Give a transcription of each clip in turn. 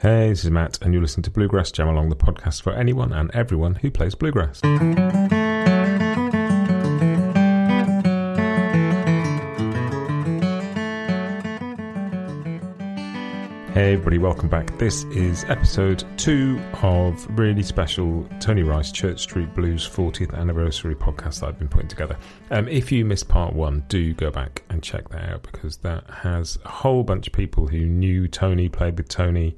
Hey, this is Matt, and you're listening to Bluegrass Jam Along, the podcast for anyone and everyone who plays bluegrass. Hey everybody, welcome back. This is episode 2 of really special Tony Rice Church Street Blues 40th anniversary podcast that I've been putting together. If you missed part 1, do go back and check that out, because that has a whole bunch of people who knew Tony, played with Tony.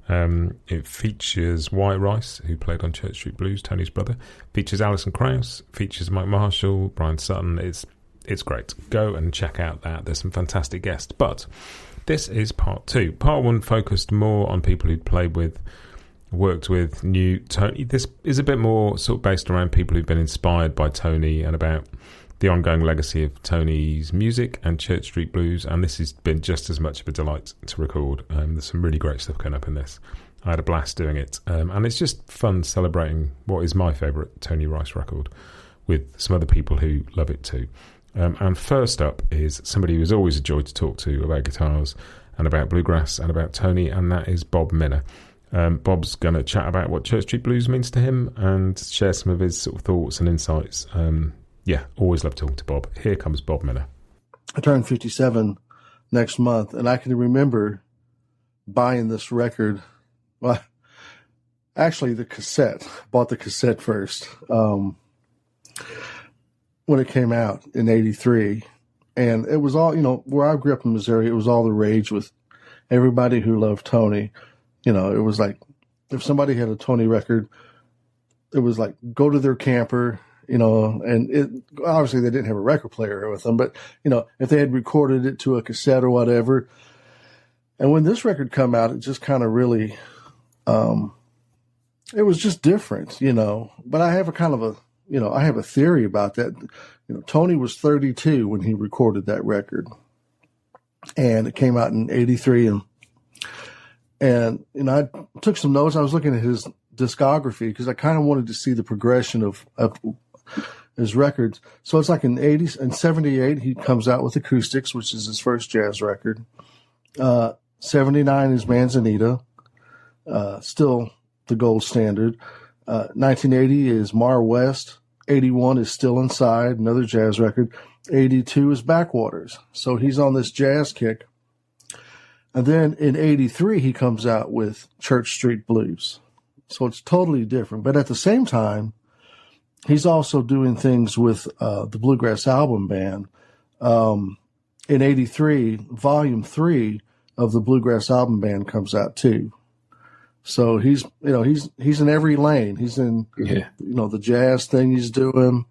It features Wyatt Rice, who played on Church Street Blues, Tony's brother. Features Alison Krauss, features Mike Marshall, Bryan Sutton. It's great. Go and check out that. There's some fantastic guests. But this is part 2. Part 1 focused more on people who'd played with, worked with, knew Tony. This is a bit more sort of based around people who've been inspired by Tony and about the ongoing legacy of Tony's music and Church Street Blues, and this has been just as much of a delight to record. There's some really great stuff coming up in this. I had a blast doing it, and it's just fun celebrating what is my favourite Tony Rice record with some other people who love it too. And first up is somebody who's always a joy to talk to about guitars and about bluegrass and about Tony, and that is Bob Minner. Bob's going to chat about what Church Street Blues means to him and share some of his sort of thoughts and insights. Yeah, always love talking to Bob. Here comes Bob Minner. I turn 57 next month, and I can remember buying this record. Well, actually, the cassette. Bought the cassette first when it came out in '83, and it was all, where I grew up in Missouri. It was all the rage with everybody who loved Tony. It was like if somebody had a Tony record, it was like go to their camper. And it obviously they didn't have a record player with them, but if they had recorded it to a cassette or whatever. And when this record come out, it just kind of really, it was just different, But I have a kind of I have a theory about that. Tony was 32 when he recorded that record, and it came out in '83, and I took some notes. I was looking at his discography because I kind of wanted to see the progression of his records. So it's like in '78, he comes out with Acoustics, which is his first jazz record. '79 is Manzanita, still the gold standard. 1980 is Mar West. '81 is Still Inside, another jazz record. '82 is Backwaters. So he's on this jazz kick. And then in '83, he comes out with Church Street Blues. So it's totally different. But at the same time, he's also doing things with the Bluegrass Album Band. In '83, Volume 3 of the Bluegrass Album Band comes out too. So he's in every lane. He's in the jazz thing he's doing.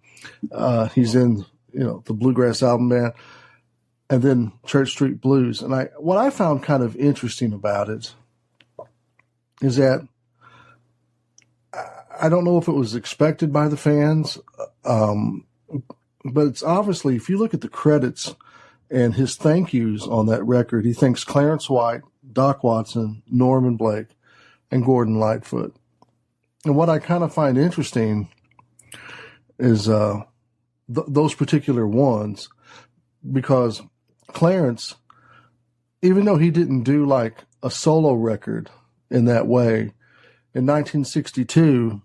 He's in the Bluegrass Album Band, and then Church Street Blues. And what I found kind of interesting about it is that I don't know if it was expected by the fans, but it's obviously, if you look at the credits and his thank yous on that record, he thanks Clarence White, Doc Watson, Norman Blake, and Gordon Lightfoot. And what I kind of find interesting is those particular ones, because Clarence, even though he didn't do like a solo record in that way, in 1962,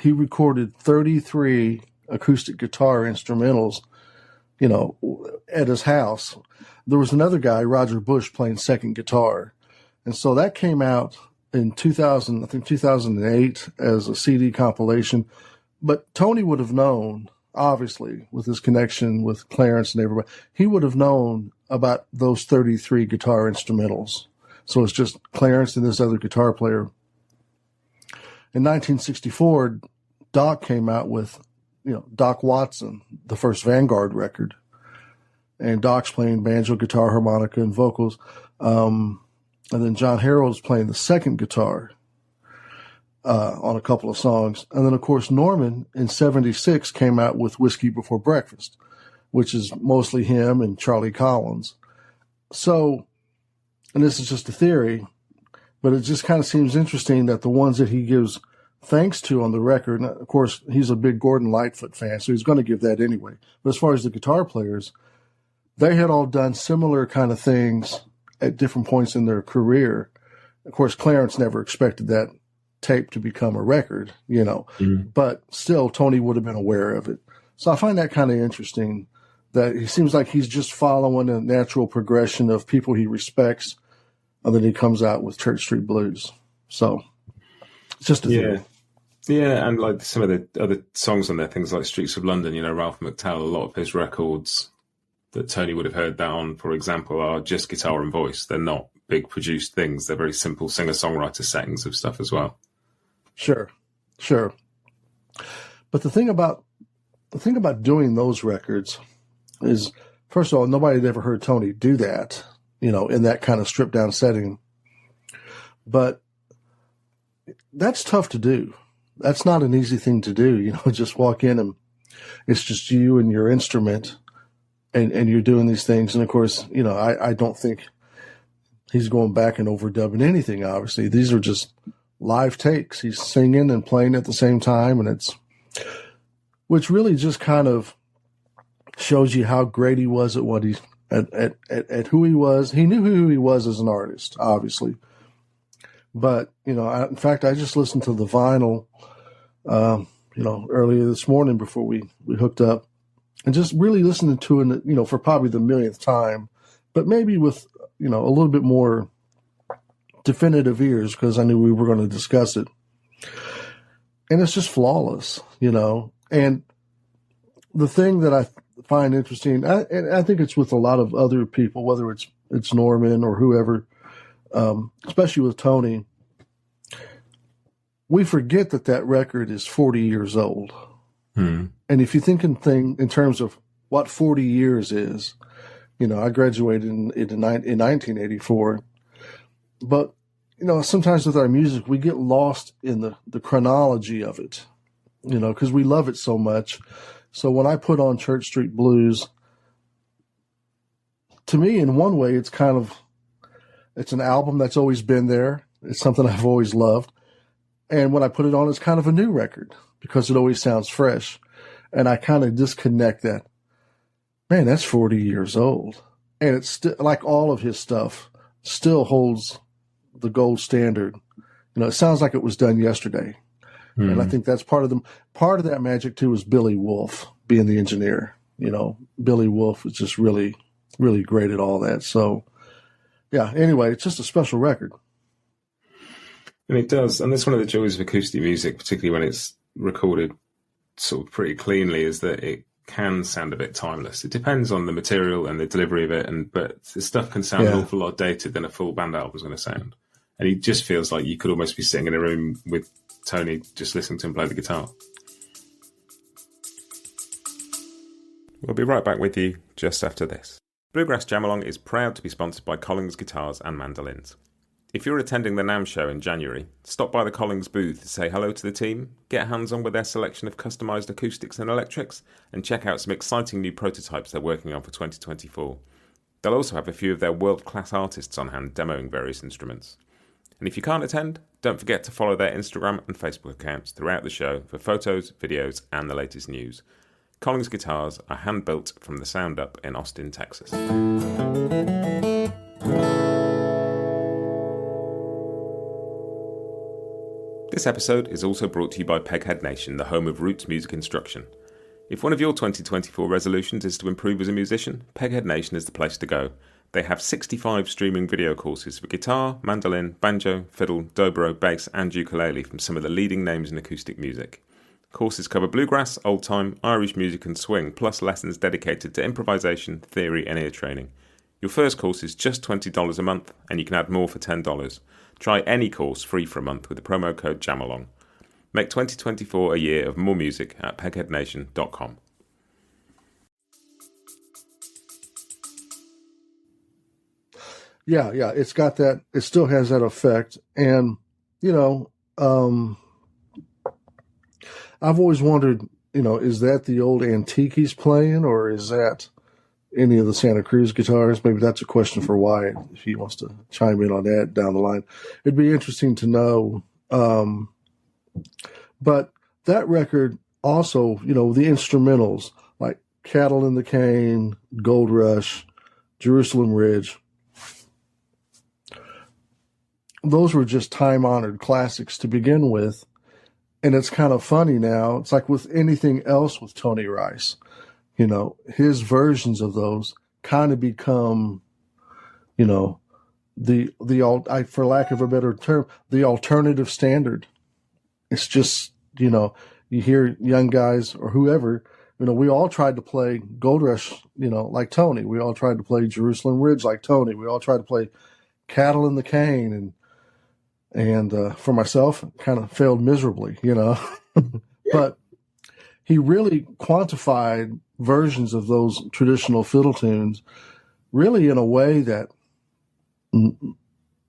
he recorded 33 acoustic guitar instrumentals, at his house. There was another guy, Roger Bush, playing second guitar. And so that came out in 2008 as a CD compilation. But Tony would have known, obviously, with his connection with Clarence and everybody, he would have known about those 33 guitar instrumentals. So it's just Clarence and this other guitar player. In 1964, Doc came out with, Doc Watson, the first Vanguard record. And Doc's playing banjo, guitar, harmonica, and vocals. And then John Harold's playing the second guitar on a couple of songs. And then, of course, Norman in '76 came out with Whiskey Before Breakfast, which is mostly him and Charlie Collins. So, and this is just a theory, but it just kind of seems interesting that the ones that he gives thanks to on the record, and of course, he's a big Gordon Lightfoot fan, so he's going to give that anyway. But as far as the guitar players, they had all done similar kind of things at different points in their career. Of course, Clarence never expected that tape to become a record, but still Tony would have been aware of it. So I find that kind of interesting that he seems like he's just following a natural progression of people he respects, and then he comes out with Church Street Blues. So it's just a theory. Yeah, and like some of the other songs on there, things like Streets of London, Ralph McTell, a lot of his records that Tony would have heard that on, for example, are just guitar and voice. They're not big produced things. They're very simple singer-songwriter settings of stuff as well. Sure. But the thing about doing those records is, first of all, nobody had ever heard Tony do that, in that kind of stripped down setting. But that's tough to do. That's not an easy thing to do, just walk in and it's just you and your instrument and you're doing these things. And of course, I don't think he's going back and overdubbing anything, obviously. These are just live takes. He's singing and playing at the same time, and which really just kind of shows you how great he was at what at who he was. He knew who he was as an artist, obviously. But, in fact, I just listened to the vinyl, earlier this morning before we hooked up, and just really listening to it, for probably the millionth time, but maybe with, a little bit more definitive ears, because I knew we were going to discuss it. And it's just flawless, and the thing that I find interesting, and I think it's with a lot of other people, whether it's Norman or whoever, especially with Tony, we forget that record is 40 years old. And if you think in terms of what 40 years is, I graduated in 1984, but, sometimes with our music, we get lost in the chronology of it, because we love it so much. So when I put on Church Street Blues, to me, in one way, it's an album that's always been there. It's something I've always loved. And when I put it on, it's kind of a new record because it always sounds fresh. And I kind of disconnect that. Man, that's 40 years old. And it's still, like all of his stuff, still holds the gold standard. It sounds like it was done yesterday. And I think that's part of that magic too is Billy Wolf being the engineer. Billy Wolf is just really, really great at all that. So yeah, anyway, it's just a special record. And it does. And that's one of the joys of acoustic music, particularly when it's recorded sort of pretty cleanly, is that it can sound a bit timeless. It depends on the material and the delivery of it, but the stuff can sound an awful lot dated than a full band album is going to sound. And it just feels like you could almost be sitting in a room with Tony just listening to him play the guitar. We'll be right back with you just after this. Bluegrass Jam Along is proud to be sponsored by Collings Guitars and Mandolins. If you're attending the NAMM show in January, stop by the Collings booth to say hello to the team, get hands-on with their selection of customised acoustics and electrics, and check out some exciting new prototypes they're working on for 2024. They'll also have a few of their world-class artists on hand demoing various instruments. And if you can't attend, don't forget to follow their Instagram and Facebook accounts throughout the show for photos, videos, and the latest news. Collings guitars are hand-built from the Sound Up in Austin, Texas. This episode is also brought to you by Peghead Nation, the home of roots music instruction. If one of your 2024 resolutions is to improve as a musician, Peghead Nation is the place to go. They have 65 streaming video courses for guitar, mandolin, banjo, fiddle, dobro, bass and ukulele from some of the leading names in acoustic music. Courses cover bluegrass, old time, Irish music and swing, plus lessons dedicated to improvisation, theory and ear training. Your first course is just $20 a month and you can add more for $10. Try any course free for a month with the promo code JAMALONG. Make 2024 a year of more music at pegheadnation.com. Yeah, it's got that, it still has that effect. And, I've always wondered, is that the old antique he's playing, or is that any of the Santa Cruz guitars? Maybe that's a question for Wyatt, if he wants to chime in on that down the line. It'd be interesting to know. But that record also, the instrumentals, like Cattle in the Cane, Gold Rush, Jerusalem Ridge, those were just time-honored classics to begin with. And it's kind of funny now. It's like with anything else with Tony Rice, you know, his versions of those kind of become, you know, for lack of a better term, the alternative standard. It's just, you know, you hear young guys or whoever, you know, we all tried to play Gold Rush, you know, like Tony. We all tried to play Jerusalem Ridge like Tony. We all tried to play Cattle in the Cane, and for myself, kind of failed miserably, you know. But he really quantified versions of those traditional fiddle tunes really in a way that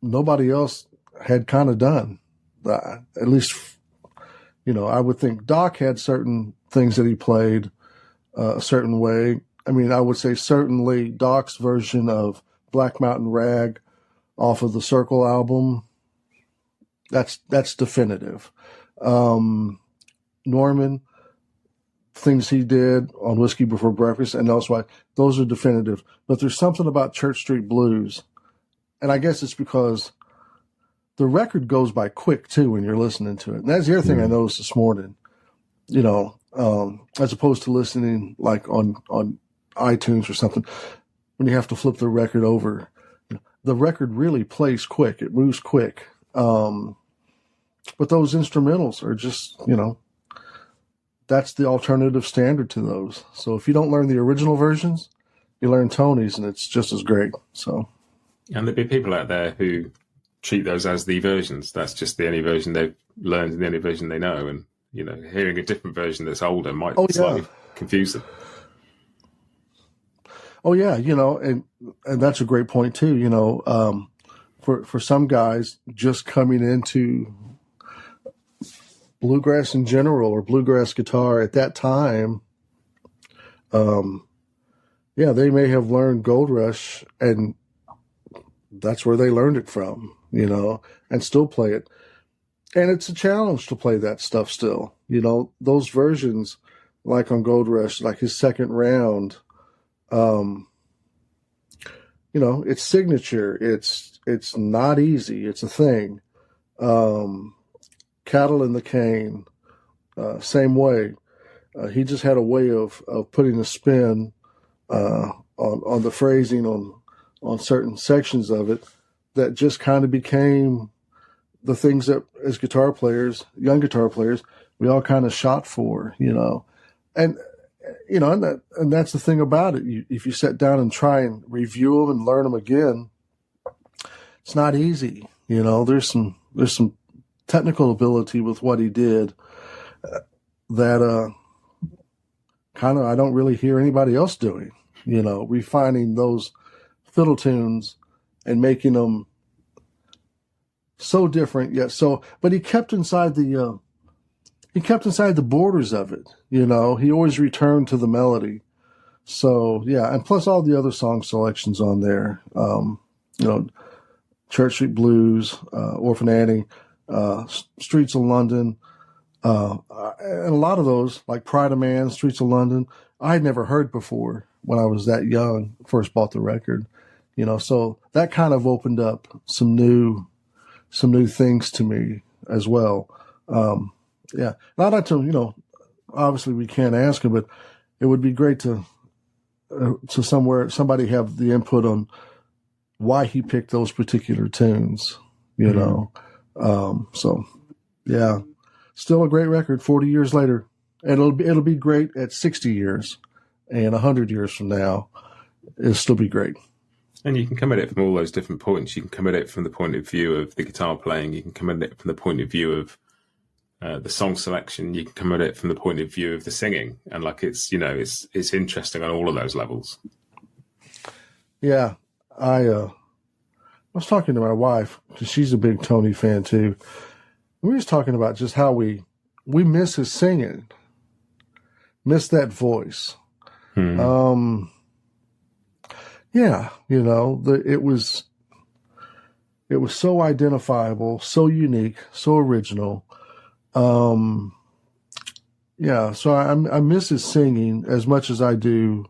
nobody else had kind of done. At least, you know, I would think Doc had certain things that he played a certain way. I mean, I would say certainly Doc's version of Black Mountain Rag off of the Circle album, that's definitive. Norman, things he did on Whiskey Before Breakfast and elsewhere, those are definitive. But there's something about Church Street Blues, and I guess it's because the record goes by quick too when you're listening to it. And that's the other thing I noticed this morning, you know, as opposed to listening like on iTunes or something, when you have to flip the record over, the record really plays quick. It moves quick. But those instrumentals are just, you know, that's the alternative standard to those. So if you don't learn the original versions, you learn Tony's, and it's just as great. So, and there'll be people out there who treat those as the versions. That's just the only version they've learned and the only version they know. And, you know, hearing a different version that's older might slightly confuse them. Oh yeah, you know, and that's a great point too. You know, for some guys just coming into bluegrass in general or bluegrass guitar at that time, they may have learned Gold Rush, and that's where they learned it from, you know, and still play it. And it's a challenge to play that stuff still. You know, those versions, like on Gold Rush, like his second round, you know, it's signature. It's not easy. It's a thing. Cattle in the Cane, same way. He just had a way of putting a spin on the phrasing on certain sections of it that just kind of became the things that as guitar players, young guitar players, we all kind of shot for, you know. And you know, and that's the thing about it. If you sit down and try and review them and learn them again, it's not easy. You know, there's some technical ability with what he did that kind of I don't really hear anybody else doing. You know, refining those fiddle tunes and making them so different yet so. But he kept inside the borders of it. You know, he always returned to the melody. So yeah, and plus all the other song selections on there. You know, Church Street Blues, Orphan Annie, Streets of London, and a lot of those, like Pride of Man, Streets of London, I had never heard before when I was that young, first bought the record. You know, so that kind of opened up some new things to me as well. Yeah, and I'd like to, you know, obviously we can't ask him, but it would be great to somebody have the input on why he picked those particular tunes, you know. So yeah, still a great record 40 years later, and it'll be great at 60 years and 100 years from now. It'll still be great. And you can come at it from all those different points. You can come at it from the point of view of the guitar playing. You can come at it from the point of view of the song selection. You can come at it from the point of view of the singing, and like it's, you know, it's interesting on all of those levels. Yeah, I was talking to my wife because she's a big Tony fan too. We were just talking about just how we miss his singing, miss that voice. Yeah, you know, it was so identifiable, so unique, so original. Yeah, so I miss his singing as much as I do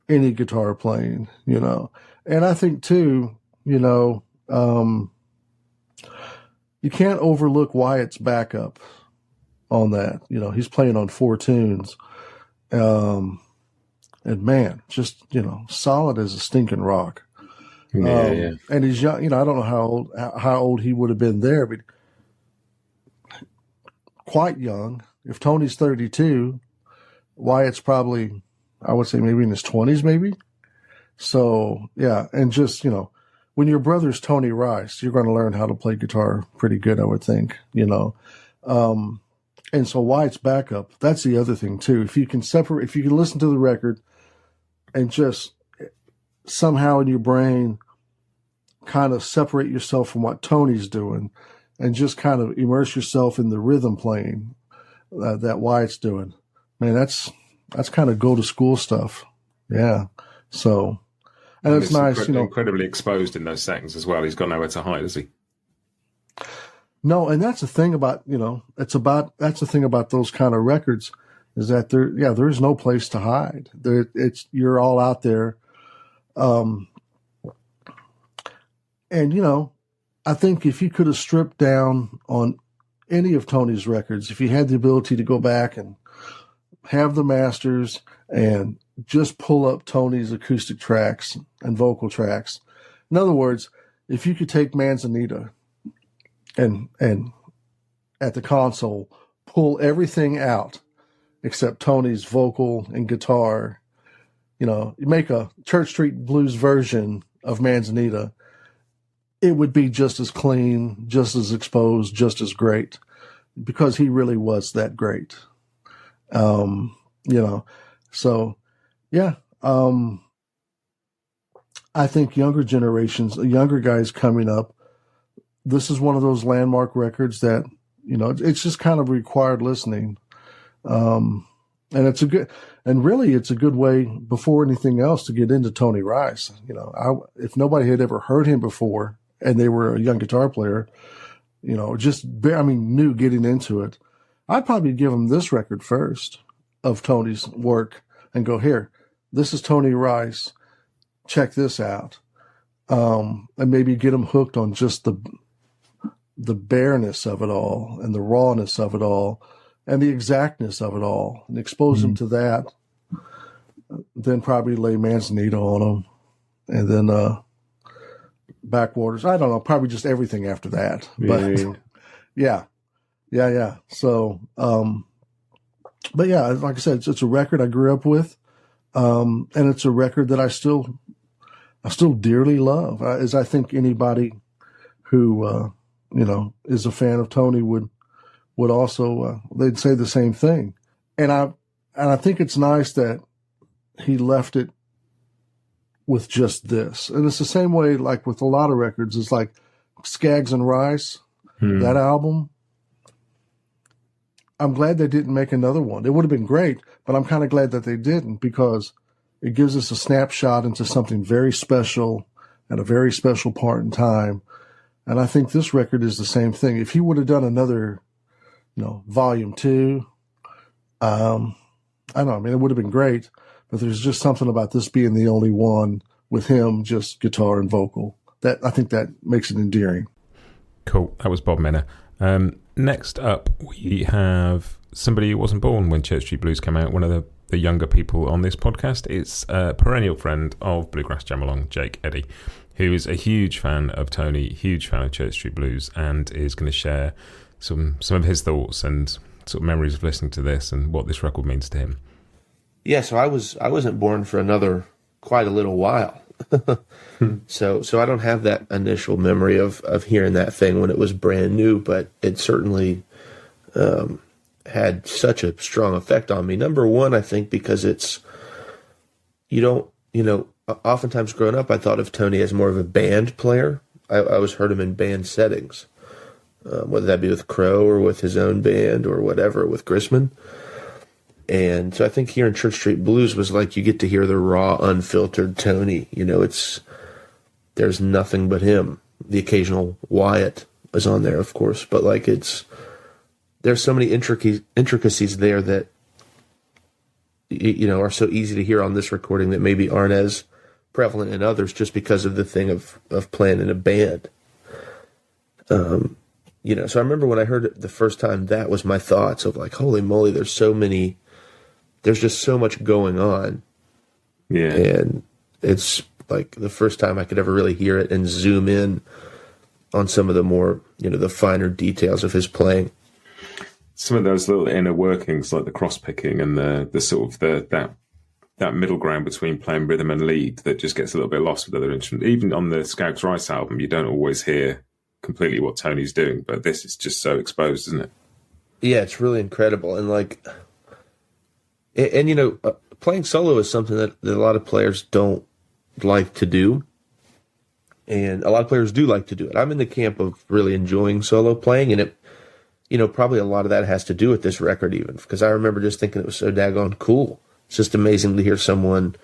any guitar playing, you know. And I think too, you know, you can't overlook Wyatt's backup on that. You know, he's playing on 4 tunes. And man, just, you know, solid as a stinking rock. Yeah. And he's young, you know, I don't know how old he would have been there, but quite young. If Tony's 32, Wyatt's probably, I would say maybe in his 20s, maybe. So, yeah. And just, you know, when your brother's Tony Rice, you're going to learn how to play guitar pretty good, I would think, you know. And so Wyatt's backup, that's the other thing too. If you can listen to the record and just somehow in your brain kind of separate yourself from what Tony's doing and just kind of immerse yourself in the rhythm playing that Wyatt's doing, man, that's kind of go to school stuff. Yeah. So, and it's nice, you know. Incredibly exposed in those settings as well. He's got nowhere to hide, has he? No, and that's the thing about, you know, that's the thing about those kind of records is that there is no place to hide. You're all out there. And, you know, I think if you could have stripped down on any of Tony's records, if you had the ability to go back and have the masters and just pull up Tony's acoustic tracks and vocal tracks. In other words, if you could take Manzanita and at the console, pull everything out except Tony's vocal and guitar, you know, you make a Church Street Blues version of Manzanita, it would be just as clean, just as exposed, just as great, because he really was that great. You know, so yeah. I think younger generations, younger guys coming up, this is one of those landmark records that, you know, it's just kind of required listening. And it's a good way before anything else to get into Tony Rice. You know, if nobody had ever heard him before and they were a young guitar player, you know, new getting into it, I'd probably give them this record first of Tony's work and go, here, this is Tony Rice. Check this out. And maybe get them hooked on just the bareness of it all and the rawness of it all and the exactness of it all and expose them to that. Then probably lay Manzanita on them and then, Backwaters. I don't know, probably just everything after that, but yeah. So, but yeah, like I said, it's a record I grew up with. And it's a record that I still dearly love, as I think anybody who, you know, is a fan of Tony would also, they'd say the same thing. And I think it's nice that he left it with just this. And it's the same way, like with a lot of records, it's like Skaggs and Rice, that album. I'm glad they didn't make another one. It would have been great, but I'm kind of glad that they didn't, because it gives us a snapshot into something very special at a very special part in time. And I think this record is the same thing. If he would have done another, you know, volume 2, I don't know. I mean, it would have been great, but there's just something about this being the only one with him, just guitar and vocal, that I think that makes it endearing. Cool. That was Bob Minner. Next up, we have somebody who wasn't born when Church Street Blues came out, one of the younger people on this podcast. It's a perennial friend of Bluegrass Jam Along, Jake Eddy, who is a huge fan of Tony, huge fan of Church Street Blues, and is going to share some of his thoughts and sort of memories of listening to this and what this record means to him. Yeah, so I wasn't born for another quite a little while. So I don't have that initial memory of hearing that thing when it was brand new, but it certainly had such a strong effect on me. Number one, I think because it's, oftentimes growing up, I thought of Tony as more of a band player. I always heard him in band settings, whether that be with Crow or with his own band or whatever, with Grisman. And so I think hearing Church Street Blues was like you get to hear the raw, unfiltered Tony. You know, there's nothing but him. The occasional Wyatt is on there, of course, but like there's so many intricacies there that, you know, are so easy to hear on this recording that maybe aren't as prevalent in others just because of the thing of playing in a band. So I remember when I heard it the first time, that was my thoughts of like, holy moly, there's just so much going on. Yeah. And it's like the first time I could ever really hear it and zoom in on some of the more, the finer details of his playing. Some of those little inner workings, like the cross picking and the sort of that middle ground between playing rhythm and lead, that just gets a little bit lost with other instruments. Even on the Scouts Rice album, you don't always hear completely what Tony's doing, but this is just so exposed, isn't it? Yeah, it's really incredible. And playing solo is something that a lot of players don't like to do. And a lot of players do like to do it. I'm in the camp of really enjoying solo playing, and it, probably a lot of that has to do with this record even, because I remember just thinking it was so daggone cool. It's just amazing to hear someone,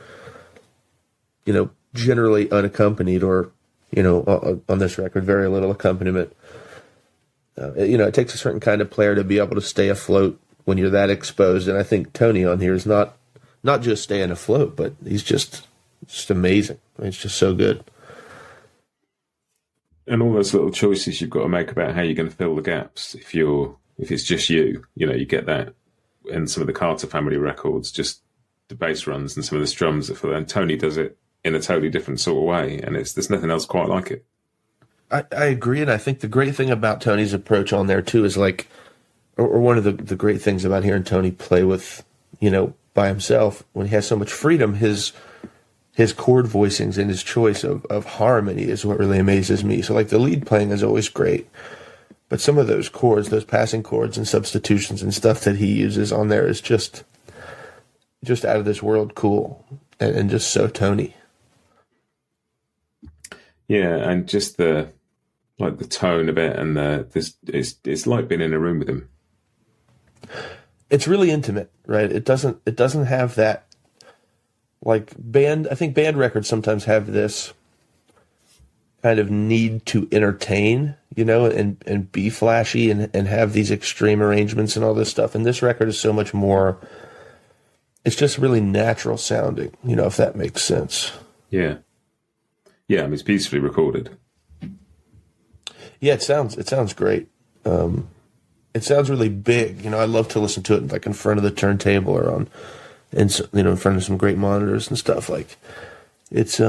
generally unaccompanied or, on this record, very little accompaniment. It takes a certain kind of player to be able to stay afloat when you're that exposed. And I think Tony on here is not just staying afloat, but he's just amazing. It's just so good. And all those little choices you've got to make about how you're going to fill the gaps. If it's just you get that in some of the Carter family records, just the bass runs and some of the strums that fill. And Tony does it in a totally different sort of way, and there's nothing else quite like it. I agree, and I think the great thing about Tony's approach on there too is or one of the great things about hearing Tony play with, by himself, when he has so much freedom, his chord voicings and his choice of harmony is what really amazes me. So the lead playing is always great, but some of those chords, those passing chords and substitutions and stuff that he uses on there is just out of this world cool and just so Tony. Yeah, and just the tone of it, and it's like being in a room with him. It's really intimate, right? It doesn't have that band. I think band records sometimes have this kind of need to entertain, and be flashy and have these extreme arrangements and all this stuff. And this record is so much more. It's just really natural sounding, if that makes sense. Yeah. Yeah, it's beautifully recorded. Yeah, it sounds great. It sounds really big. I love to listen to it in front of the turntable or in front of some great monitors and stuff. It's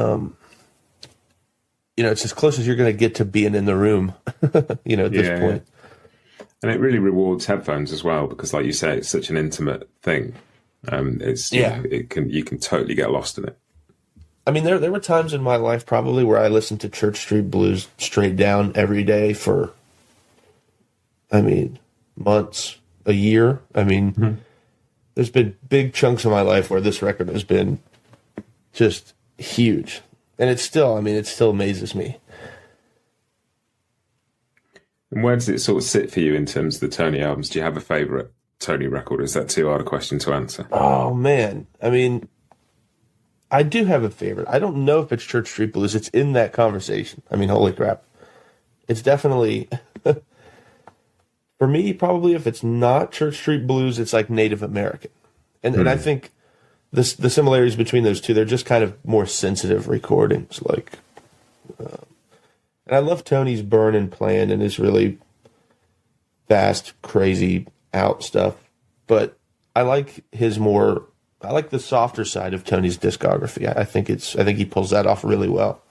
it's as close as you're going to get to being in the room, at this point. And it really rewards headphones as well, because like you say, it's such an intimate thing. You can totally get lost in it. I mean, there were times in my life probably where I listened to Church Street Blues straight down every day for, months, a year. There's been big chunks of my life where this record has been just huge. And it still amazes me. And where does it sort of sit for you in terms of the Tony albums? Do you have a favourite Tony record? Is that too hard a question to answer? Oh, man. I do have a favorite. I don't know if it's Church Street Blues. It's in that conversation. Holy crap. It's definitely, for me, probably if it's not Church Street Blues, it's Native American. And I think the similarities between those two, they're just kind of more sensitive recordings. And I love Tony's burn and playing and his really fast, crazy out stuff. But I like the softer side of Tony's discography. I think he pulls that off really well.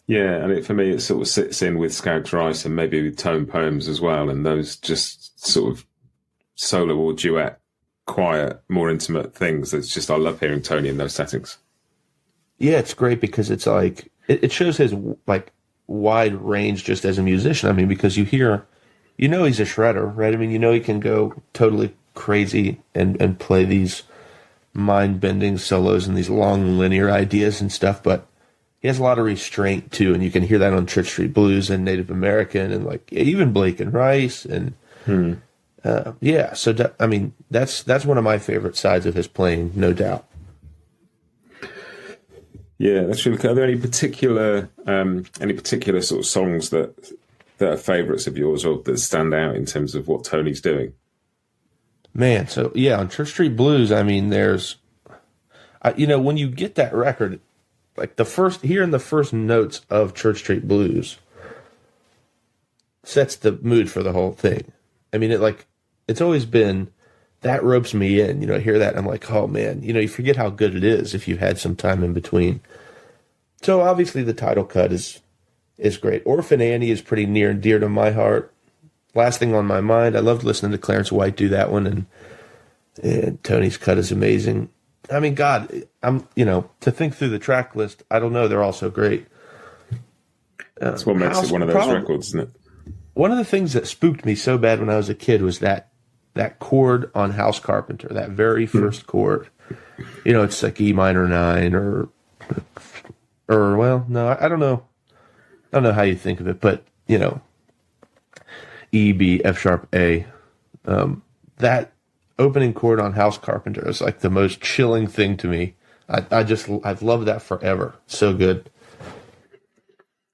Yeah, and for me, it sort of sits in with Scouts Rice and maybe with Tone Poems as well, and those just sort of solo or duet, quiet, more intimate things. It's just, I love hearing Tony in those settings. Yeah, it's great because it's it shows his wide range just as a musician. Because you hear, he's a shredder, right? He can go totally crazy and play these mind-bending solos and these long linear ideas and stuff, but he has a lot of restraint too, and you can hear that on Church Street Blues and Native American and even Blake and Rice and so that's one of my favorite sides of his playing, no doubt. Yeah, that's really cool. Are there any particular sort of songs that are favourites of yours or that stand out in terms of what Tony's doing? Man, so yeah, on Church Street Blues, there's, when you get that record, hearing the first notes of Church Street Blues, sets the mood for the whole thing. I mean, it's always been, that ropes me in. You know, I hear that, I'm like, oh man, you know, you forget how good it is if you've had some time in between. So obviously the title cut is great. Orphan Annie is pretty near and dear to my heart. Last Thing on My Mind, I loved listening to Clarence White do that one, and Tony's cut is amazing. I mean, God, to think through the track list, I don't know, they're all so great. That's what makes it one of those records, isn't it? One of the things that spooked me so bad when I was a kid was that chord on House Carpenter, that very first chord. You know, it's like E minor 9 or well, no, I don't know. I don't know how you think of it, but, you know, E, B, F sharp, A. That opening chord on House Carpenter is like the most chilling thing to me. I've loved that forever. So good.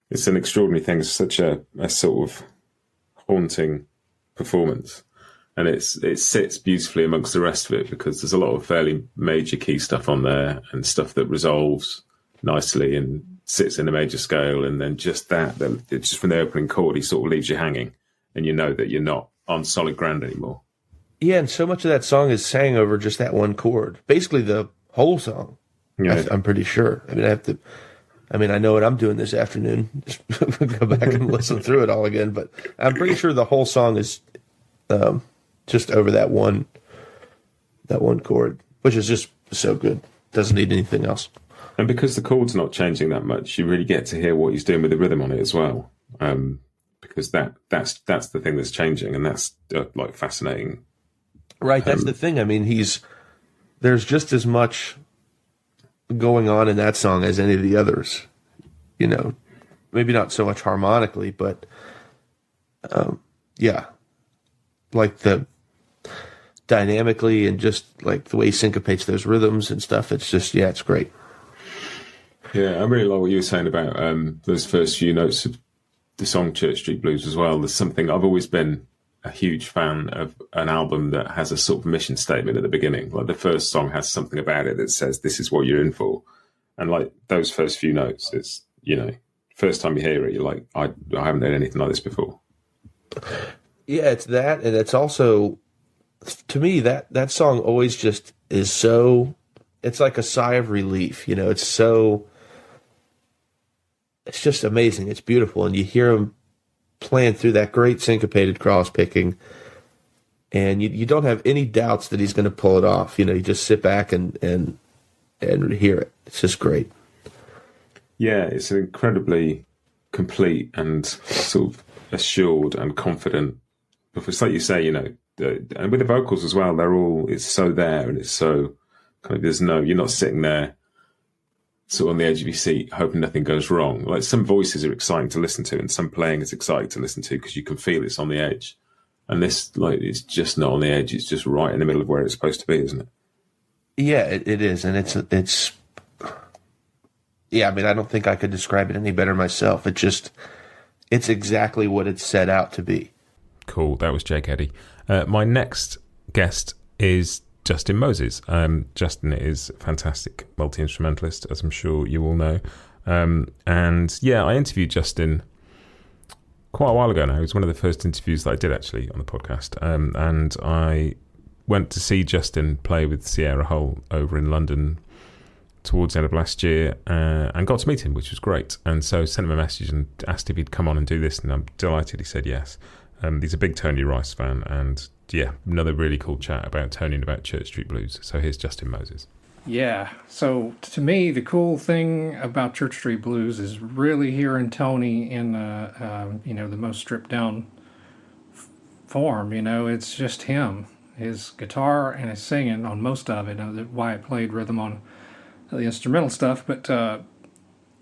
It's an extraordinary thing. It's such a sort of haunting performance. And it sits beautifully amongst the rest of it because there's a lot of fairly major key stuff on there and stuff that resolves nicely and sits in a major scale. And then just just from the opening chord, he sort of leaves you hanging and you know that you're not on solid ground anymore. Yeah, and so much of that song is sang over just that one chord. Basically the whole song. Yeah. I'm pretty sure. I mean, I know what I'm doing this afternoon. Just go back and listen through it all again. But I'm pretty sure the whole song is just over that one chord, which is just so good. Doesn't need anything else. And because the chord's not changing that much, you really get to hear what he's doing with the rhythm on it as well. Because that's the thing that's changing, and that's like fascinating. Right, that's the thing. I mean, there's just as much going on in that song as any of the others, you know, maybe not so much harmonically, but yeah, like the dynamically and just like the way he syncopates those rhythms and stuff. It's just, yeah, it's great. Yeah, I really like what you were saying about those first few notes of the song Church Street Blues as well. There's something, I've always been a huge fan of an album that has a sort of mission statement at the beginning. Like the first song has something about it that says, this is what you're in for. And like those first few notes, it's, you know, first time you hear it, you're like, I haven't heard anything like this before. Yeah, it's that. And it's also, to me, that song always just is so, it's like a sigh of relief. You know, it's just amazing. It's beautiful. And you hear him playing through that great syncopated cross picking, and you don't have any doubts that he's going to pull it off. You know, you just sit back and hear it. It's just great. Yeah, it's an incredibly complete and sort of assured and confident. It's like you say, you know, and with the vocals as well, it's so there, and it's so kind of, you're not sitting there sort of on the edge of your seat hoping nothing goes wrong. Like some voices are exciting to listen to and some playing is exciting to listen to because you can feel it's on the edge. And this, like, it's just not on the edge. It's just right in the middle of where it's supposed to be, isn't it? Yeah, it is. And it's yeah, I mean, I don't think I could describe it any better myself. It's exactly what it's set out to be. Cool. That was Jake Eddy. My next guest is Justin Moses. Justin is a fantastic multi-instrumentalist, as I'm sure you all know. And yeah, I interviewed Justin quite a while ago now. It was one of the first interviews that I did actually on the podcast. And I went to see Justin play with Sierra Hull over in London towards the end of last year and got to meet him, which was great. And so sent him a message and asked if he'd come on and do this, and I'm delighted he said yes. He's a big Tony Rice fan, and yeah, another really cool chat about Tony and about Church Street Blues. So here's Justin Moses. Yeah, so to me, the cool thing about Church Street Blues is really hearing Tony in the most stripped down form. You know, it's just him, his guitar and his singing on most of it. Wyatt played rhythm on the instrumental stuff, but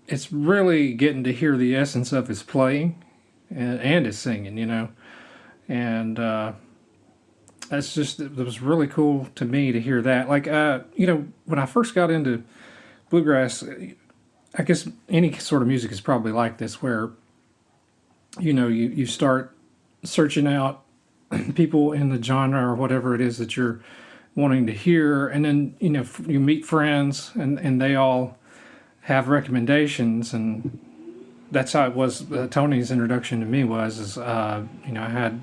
it's really getting to hear the essence of his playing and his singing, you know. And it was really cool to me to hear that. Like, when I first got into bluegrass, I guess any sort of music is probably like this, where, you know, you start searching out people in the genre or whatever it is that you're wanting to hear, and then, you know, you meet friends and they all have recommendations, and that's how it was. Tony's introduction to me I had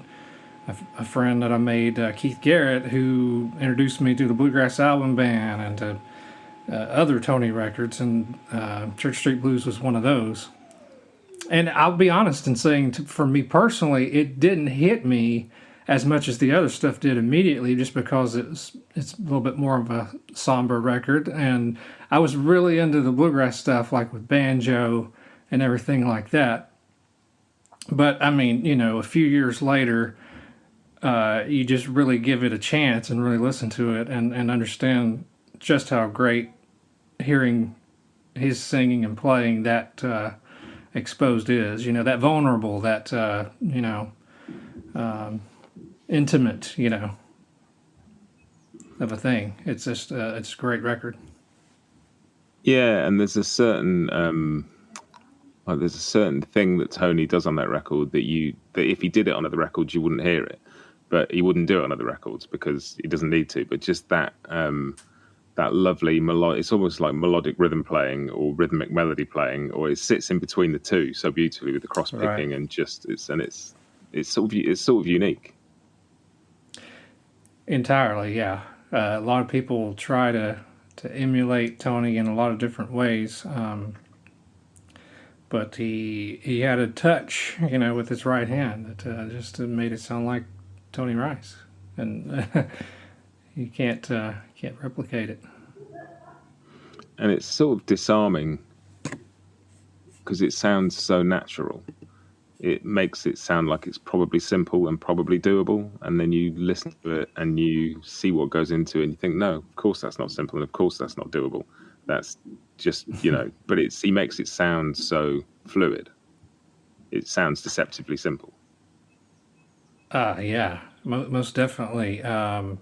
a friend that I made, Keith Garrett, who introduced me to the Bluegrass Album Band and to other Tony records, and Church Street Blues was one of those. And I'll be honest in saying, for me personally, it didn't hit me as much as the other stuff did immediately, just because it's a little bit more of a somber record, and I was really into the bluegrass stuff, like with banjo and everything like that. But I mean, a few years later, you just really give it a chance and really listen to it and understand just how great hearing his singing and playing that exposed is. That vulnerable, that intimate, of a thing. It's just it's a great record. Yeah, and there's a certain thing that Tony does on that record that if he did it on other records you wouldn't hear it, but he wouldn't do it on other records because he doesn't need to. But just that lovely melodic, it's almost like melodic rhythm playing or rhythmic melody playing, or it sits in between the two so beautifully with the cross picking, right. And just it's sort of unique. Entirely, yeah. A lot of people try to emulate Tony in a lot of different ways, but he had a touch, with his right hand that just made it sound like Tony Rice, and you can't replicate it. And it's sort of disarming because it sounds so natural. It makes it sound like it's probably simple and probably doable, and then you listen to it and you see what goes into it and you think, no, of course that's not simple, and of course that's not doable. That's just, but he makes it sound so fluid. It sounds deceptively simple. Yeah, most definitely. And,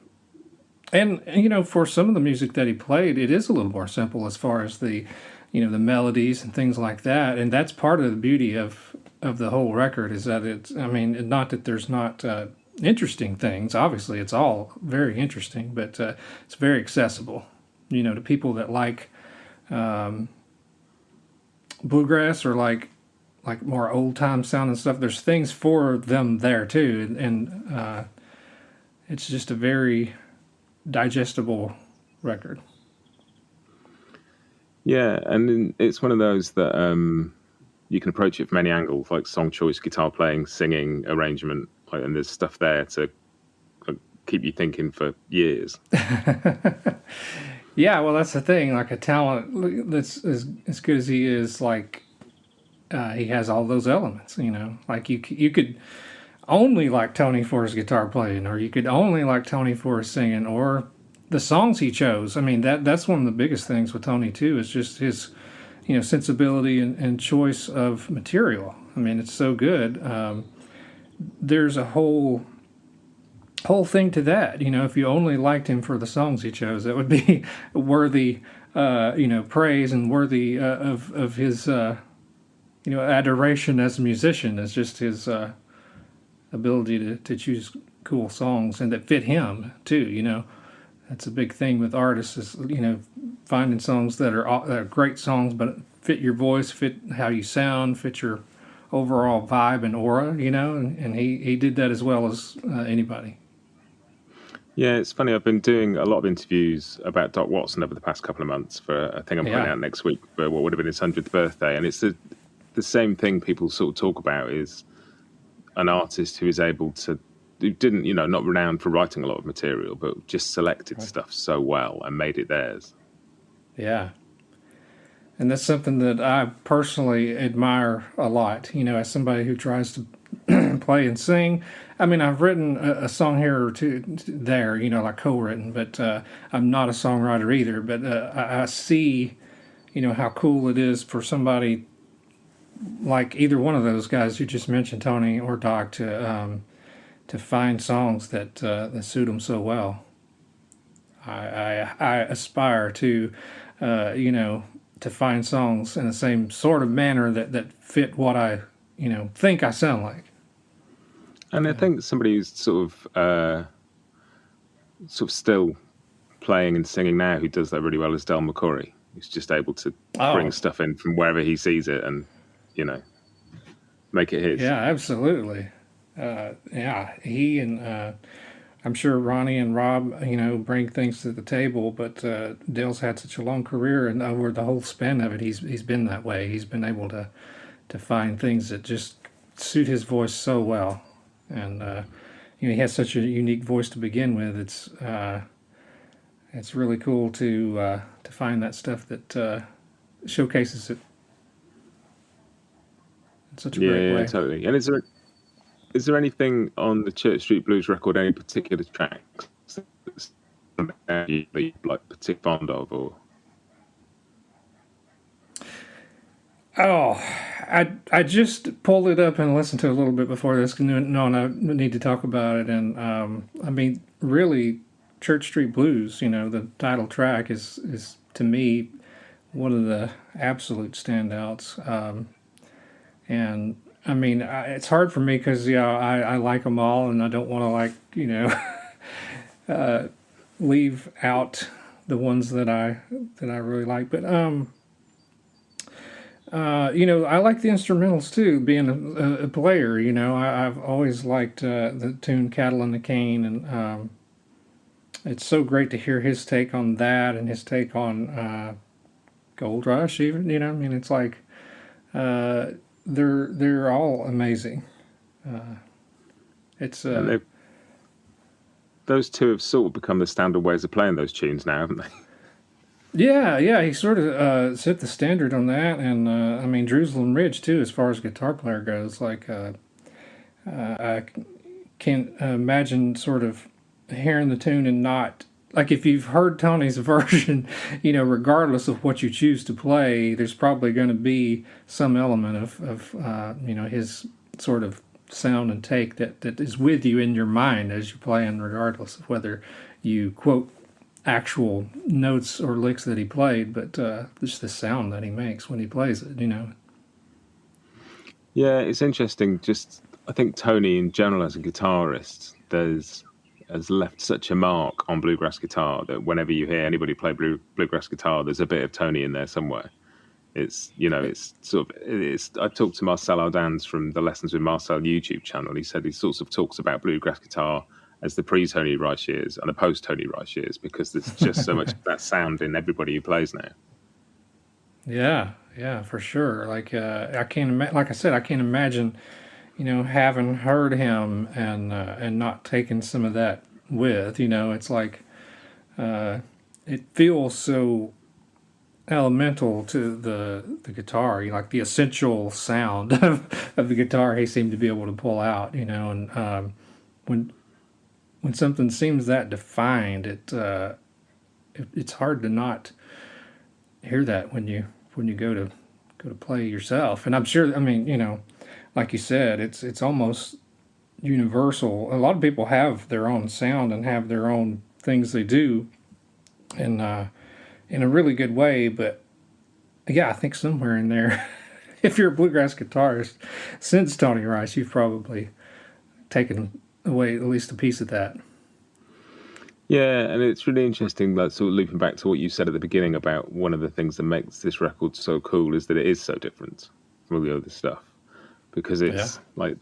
for some of the music that he played, it is a little more simple as far as the melodies and things like that. And that's part of the beauty of the whole record, is that not that there's not interesting things. Obviously, it's all very interesting, but it's very accessible, to people that like bluegrass or like more old-time sounding stuff. There's things for them there, too. And it's just a very digestible record. Yeah, and it's one of those that you can approach it from any angle, like song choice, guitar playing, singing, arrangement, and there's stuff there to keep you thinking for years. Yeah, well, that's the thing. Like a talent that's as good as he is, like he has all those elements. Like you could only like Tony for his guitar playing, or you could only like Tony for his singing, or the songs he chose. I mean, that's one of the biggest things with Tony too, is just his sensibility and choice of material. I mean, it's so good. There's a whole thing to that. If you only liked him for the songs he chose, that would be worthy praise and worthy of his adoration as a musician. Is just his ability to choose cool songs and that fit him too. That's a big thing with artists, is finding songs that are great songs, but fit your voice, fit how you sound, fit your overall vibe and aura. And he did that as well as anybody. Yeah, it's funny. I've been doing a lot of interviews about Doc Watson over the past couple of months for a thing I'm putting out next week for what would have been his 100th birthday, and it's the same thing people sort of talk about, is an artist who is able to. Who didn't, not renowned for writing a lot of material, but just selected stuff so well and made it theirs. Yeah. And that's something that I personally admire a lot, as somebody who tries to play and sing. I mean, I've written a song here or two there, like co-written, but I'm not a songwriter either. But I see, how cool it is for somebody like either one of those guys you just mentioned, Tony or Doc, to find songs that suit them so well. I aspire to, to find songs in the same sort of manner that fit what I, think I sound like. And I think somebody who's sort of still playing and singing now who does that really well is Del McCoury. He's just able to bring stuff in from wherever he sees it, and make it his. Yeah, absolutely. Yeah, he and I'm sure Ronnie and Rob, bring things to the table. But Dale's had such a long career, and over the whole span of it, he's been that way. He's been able to find things that just suit his voice so well, and he has such a unique voice to begin with. It's really cool to find that stuff that showcases it in such a great way. Yeah, totally. And is there anything on the Church Street Blues record, any particular tracks that you like particularly fond of, or? Oh, I just pulled it up and listened to it a little bit before this. No, I need to talk about it. And I mean, really, Church Street Blues. The title track is to me one of the absolute standouts. And I mean, it's hard for me because I like them all, and I don't want to leave out the ones that I really like. But I like the instrumentals too. Being a player, I've always liked the tune "Cattle in the Cane," and it's so great to hear his take on that and his take on Gold Rush. Even I mean, it's like they're all amazing. It's those two have sort of become the standard ways of playing those tunes now, haven't they? Yeah, he sort of set the standard on that, and I mean Jerusalem Ridge too, as far as guitar player goes. Like I can't imagine sort of hearing the tune and not like if you've heard Tony's version, regardless of what you choose to play, there's probably going to be some element of his sort of sound and take that is with you in your mind as you're playing, regardless of whether you quote actual notes or licks that he played, but just the sound that he makes when he plays it, Yeah, it's interesting. Just I think Tony in general as a guitarist has left such a mark on bluegrass guitar that whenever you hear anybody play bluegrass guitar, there's a bit of Tony in there somewhere. It's I talked to Marcel Ardans from the Lessons with Marcel YouTube channel. He said he sort of talks about bluegrass guitar as the pre-Tony Rice years and the post-Tony Rice years, because there's just so much of that sound in everybody who plays now. Yeah, for sure. Like I can't like I said, I can't imagine, having heard him and not taking some of that with. It's like it feels so elemental to the guitar, like the essential sound of the guitar he seemed to be able to pull out, and when something seems that defined, it's hard to not hear that when you go to play yourself. And I'm sure, I mean, like you said, it's almost universal. A lot of people have their own sound and have their own things they do, and in a really good way. But yeah, I think somewhere in there, if you're a bluegrass guitarist since Tony Rice, you've probably taken away at least a piece of that. Yeah, and it's really interesting, like sort of looping back to what you said at the beginning about one of the things that makes this record so cool is that it is so different from all the other stuff. Because it's like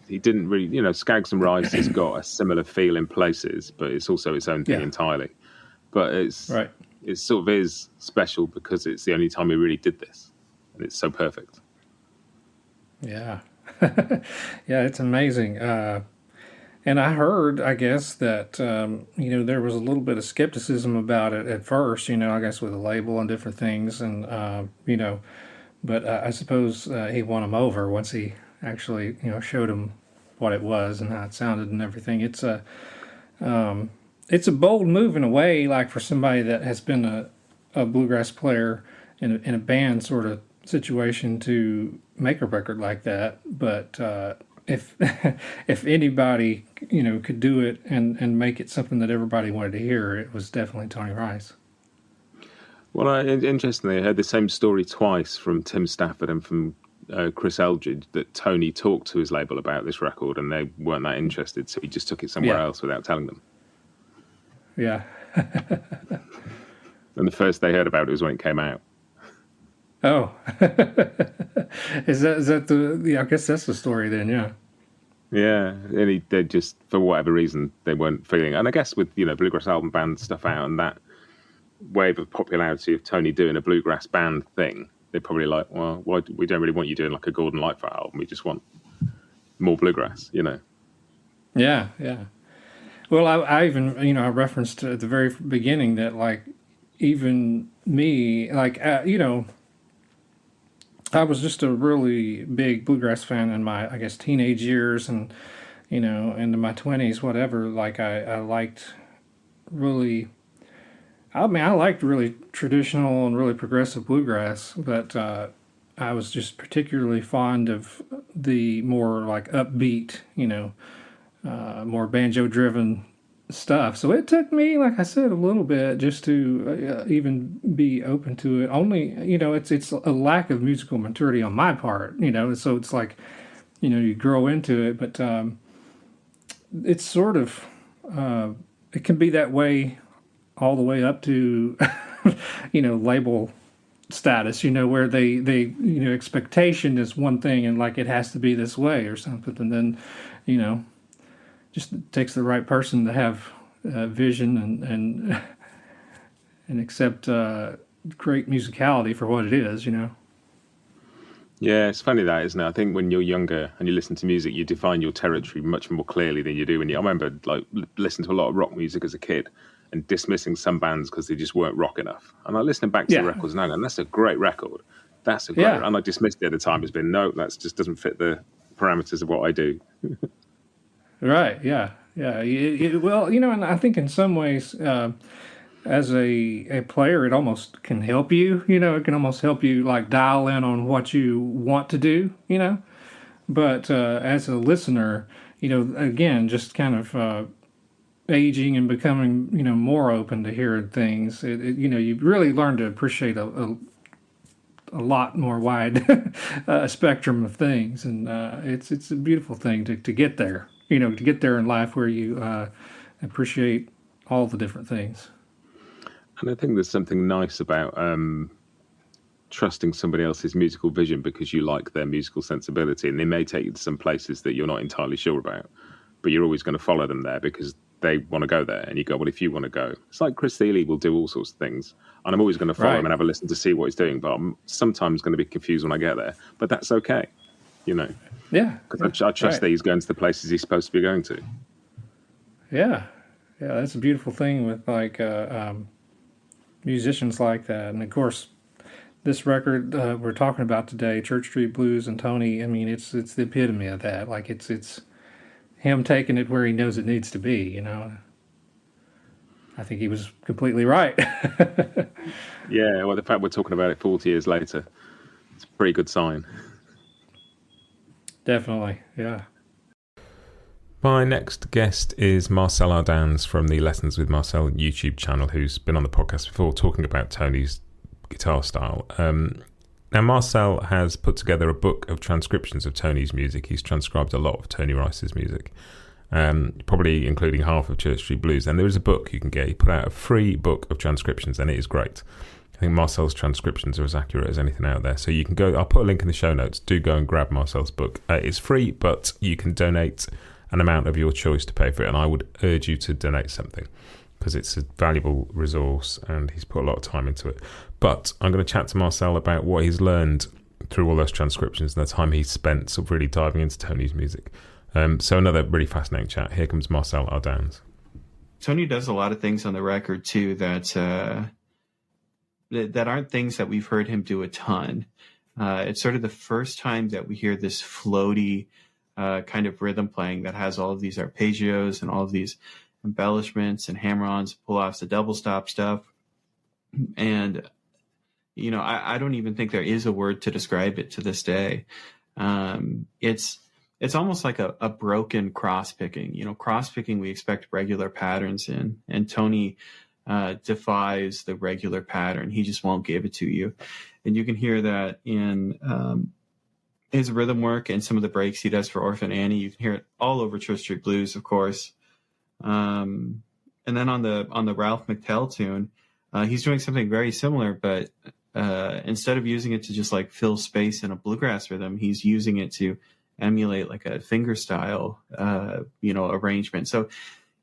he didn't really, Skaggs and Rice has got a similar feel in places, but it's also its own thing entirely. But it sort of is special because it's the only time he really did this, and it's so perfect. Yeah, yeah, it's amazing. And I heard, I guess, that, there was a little bit of skepticism about it at first, I guess with the label and different things. And, but I suppose he won him over once he actually, showed him what it was and how it sounded and everything. It's a bold move in a way, like for somebody that has been a bluegrass player in a band sort of situation to make a record like that. But if anybody could do it and make it something that everybody wanted to hear, it was definitely Tony Rice. Well, interestingly, I heard the same story twice from Tim Stafford and from Chris Eldridge, that Tony talked to his label about this record and they weren't that interested, so he just took it somewhere else without telling them. Yeah. And the first they heard about it was when it came out. Oh, is that the? Yeah, I guess that's the story then. Yeah. Yeah, and they just, for whatever reason, they weren't feeling. And I guess with bluegrass album band stuff out and that wave of popularity of Tony doing a bluegrass band thing, they're probably like, well, we don't really want you doing like a Gordon Lightfoot album. We just want more bluegrass, Yeah, yeah. Well, I even, I referenced at the very beginning that, like, even me, like, I was just a really big bluegrass fan in my, I guess, teenage years and, into my 20s, whatever. Like, I liked really, I liked really traditional and really progressive bluegrass, but I was just particularly fond of the more, like, upbeat, more banjo-driven stuff. So it took me, like I said, a little bit just to even be open to it. Only, it's a lack of musical maturity on my part, So it's like, you grow into it, but it's sort of it can be that way all the way up to label status, where they expectation is one thing and like it has to be this way or something, and then just takes the right person to have vision and accept great musicality for what it is, Yeah, it's funny that, isn't it? I think when you're younger and you listen to music, you define your territory much more clearly than you do when I remember like listening to a lot of rock music as a kid and dismissing some bands because they just weren't rock enough. And I'm listening back to the records now, and that's a great record. That's a great, and I dismissed it at the time as being no, that just doesn't fit the parameters of what I do. Right. Yeah. Yeah. Well, and I think in some ways, as a player, it almost can help you. It can almost help you like dial in on what you want to do. But as a listener, again, just kind of aging and becoming more open to hearing things. You really learn to appreciate a lot more wide spectrum of things, and it's a beautiful thing to get there. To get there in life where you appreciate all the different things. And I think there's something nice about trusting somebody else's musical vision because you like their musical sensibility, and they may take you to some places that you're not entirely sure about, but you're always going to follow them there because they want to go there, and you go, well, if you want to go. It's like Chris Thile will do all sorts of things, and I'm always going to follow him and have a listen to see what he's doing, but I'm sometimes going to be confused when I get there, but that's okay, Yeah. Because I trust that he's going to the places he's supposed to be going to. Yeah. Yeah, that's a beautiful thing with like musicians like that. And of course, this record we're talking about today, Church Street Blues and Tony, I mean, it's the epitome of that. Like it's him taking it where he knows it needs to be, I think he was completely right. Yeah, well, the fact we're talking about it 40 years later, it's a pretty good sign. Definitely, yeah. My next guest is Marcel Ardans from the Lessons with Marcel YouTube channel, who's been on the podcast before talking about Tony's guitar style. Now, Marcel has put together a book of transcriptions of Tony's music. He's transcribed a lot of Tony Rice's music, probably including half of Church Street Blues. And there is a book you can get. He put out a free book of transcriptions, and it is great. I think Marcel's transcriptions are as accurate as anything out there. So you can go, I'll put a link in the show notes. Do go and grab Marcel's book. It's free, but you can donate an amount of your choice to pay for it. And I would urge you to donate something because it's a valuable resource and he's put a lot of time into it. But I'm going to chat to Marcel about what he's learned through all those transcriptions and the time he's spent sort of really diving into Tony's music. So another really fascinating chat. Here comes Marcel Ardans. Tony does a lot of things on the record too that aren't things that we've heard him do a ton. It's sort of the first time that we hear this floaty kind of rhythm playing that has all of these arpeggios and all of these embellishments and hammer-ons, pull-offs, the double stop stuff. And, I don't even think there is a word to describe it to this day. It's almost like a broken cross-picking. Cross-picking, we expect regular patterns in, and Tony defies the regular pattern. He just won't give it to you. And you can hear that in his rhythm work and some of the breaks he does for Orphan Annie. You can hear it all over Church Street Blues, of course. And then on the Ralph McTell tune, he's doing something very similar, but instead of using it to just like fill space in a bluegrass rhythm, he's using it to emulate like a fingerstyle, arrangement. So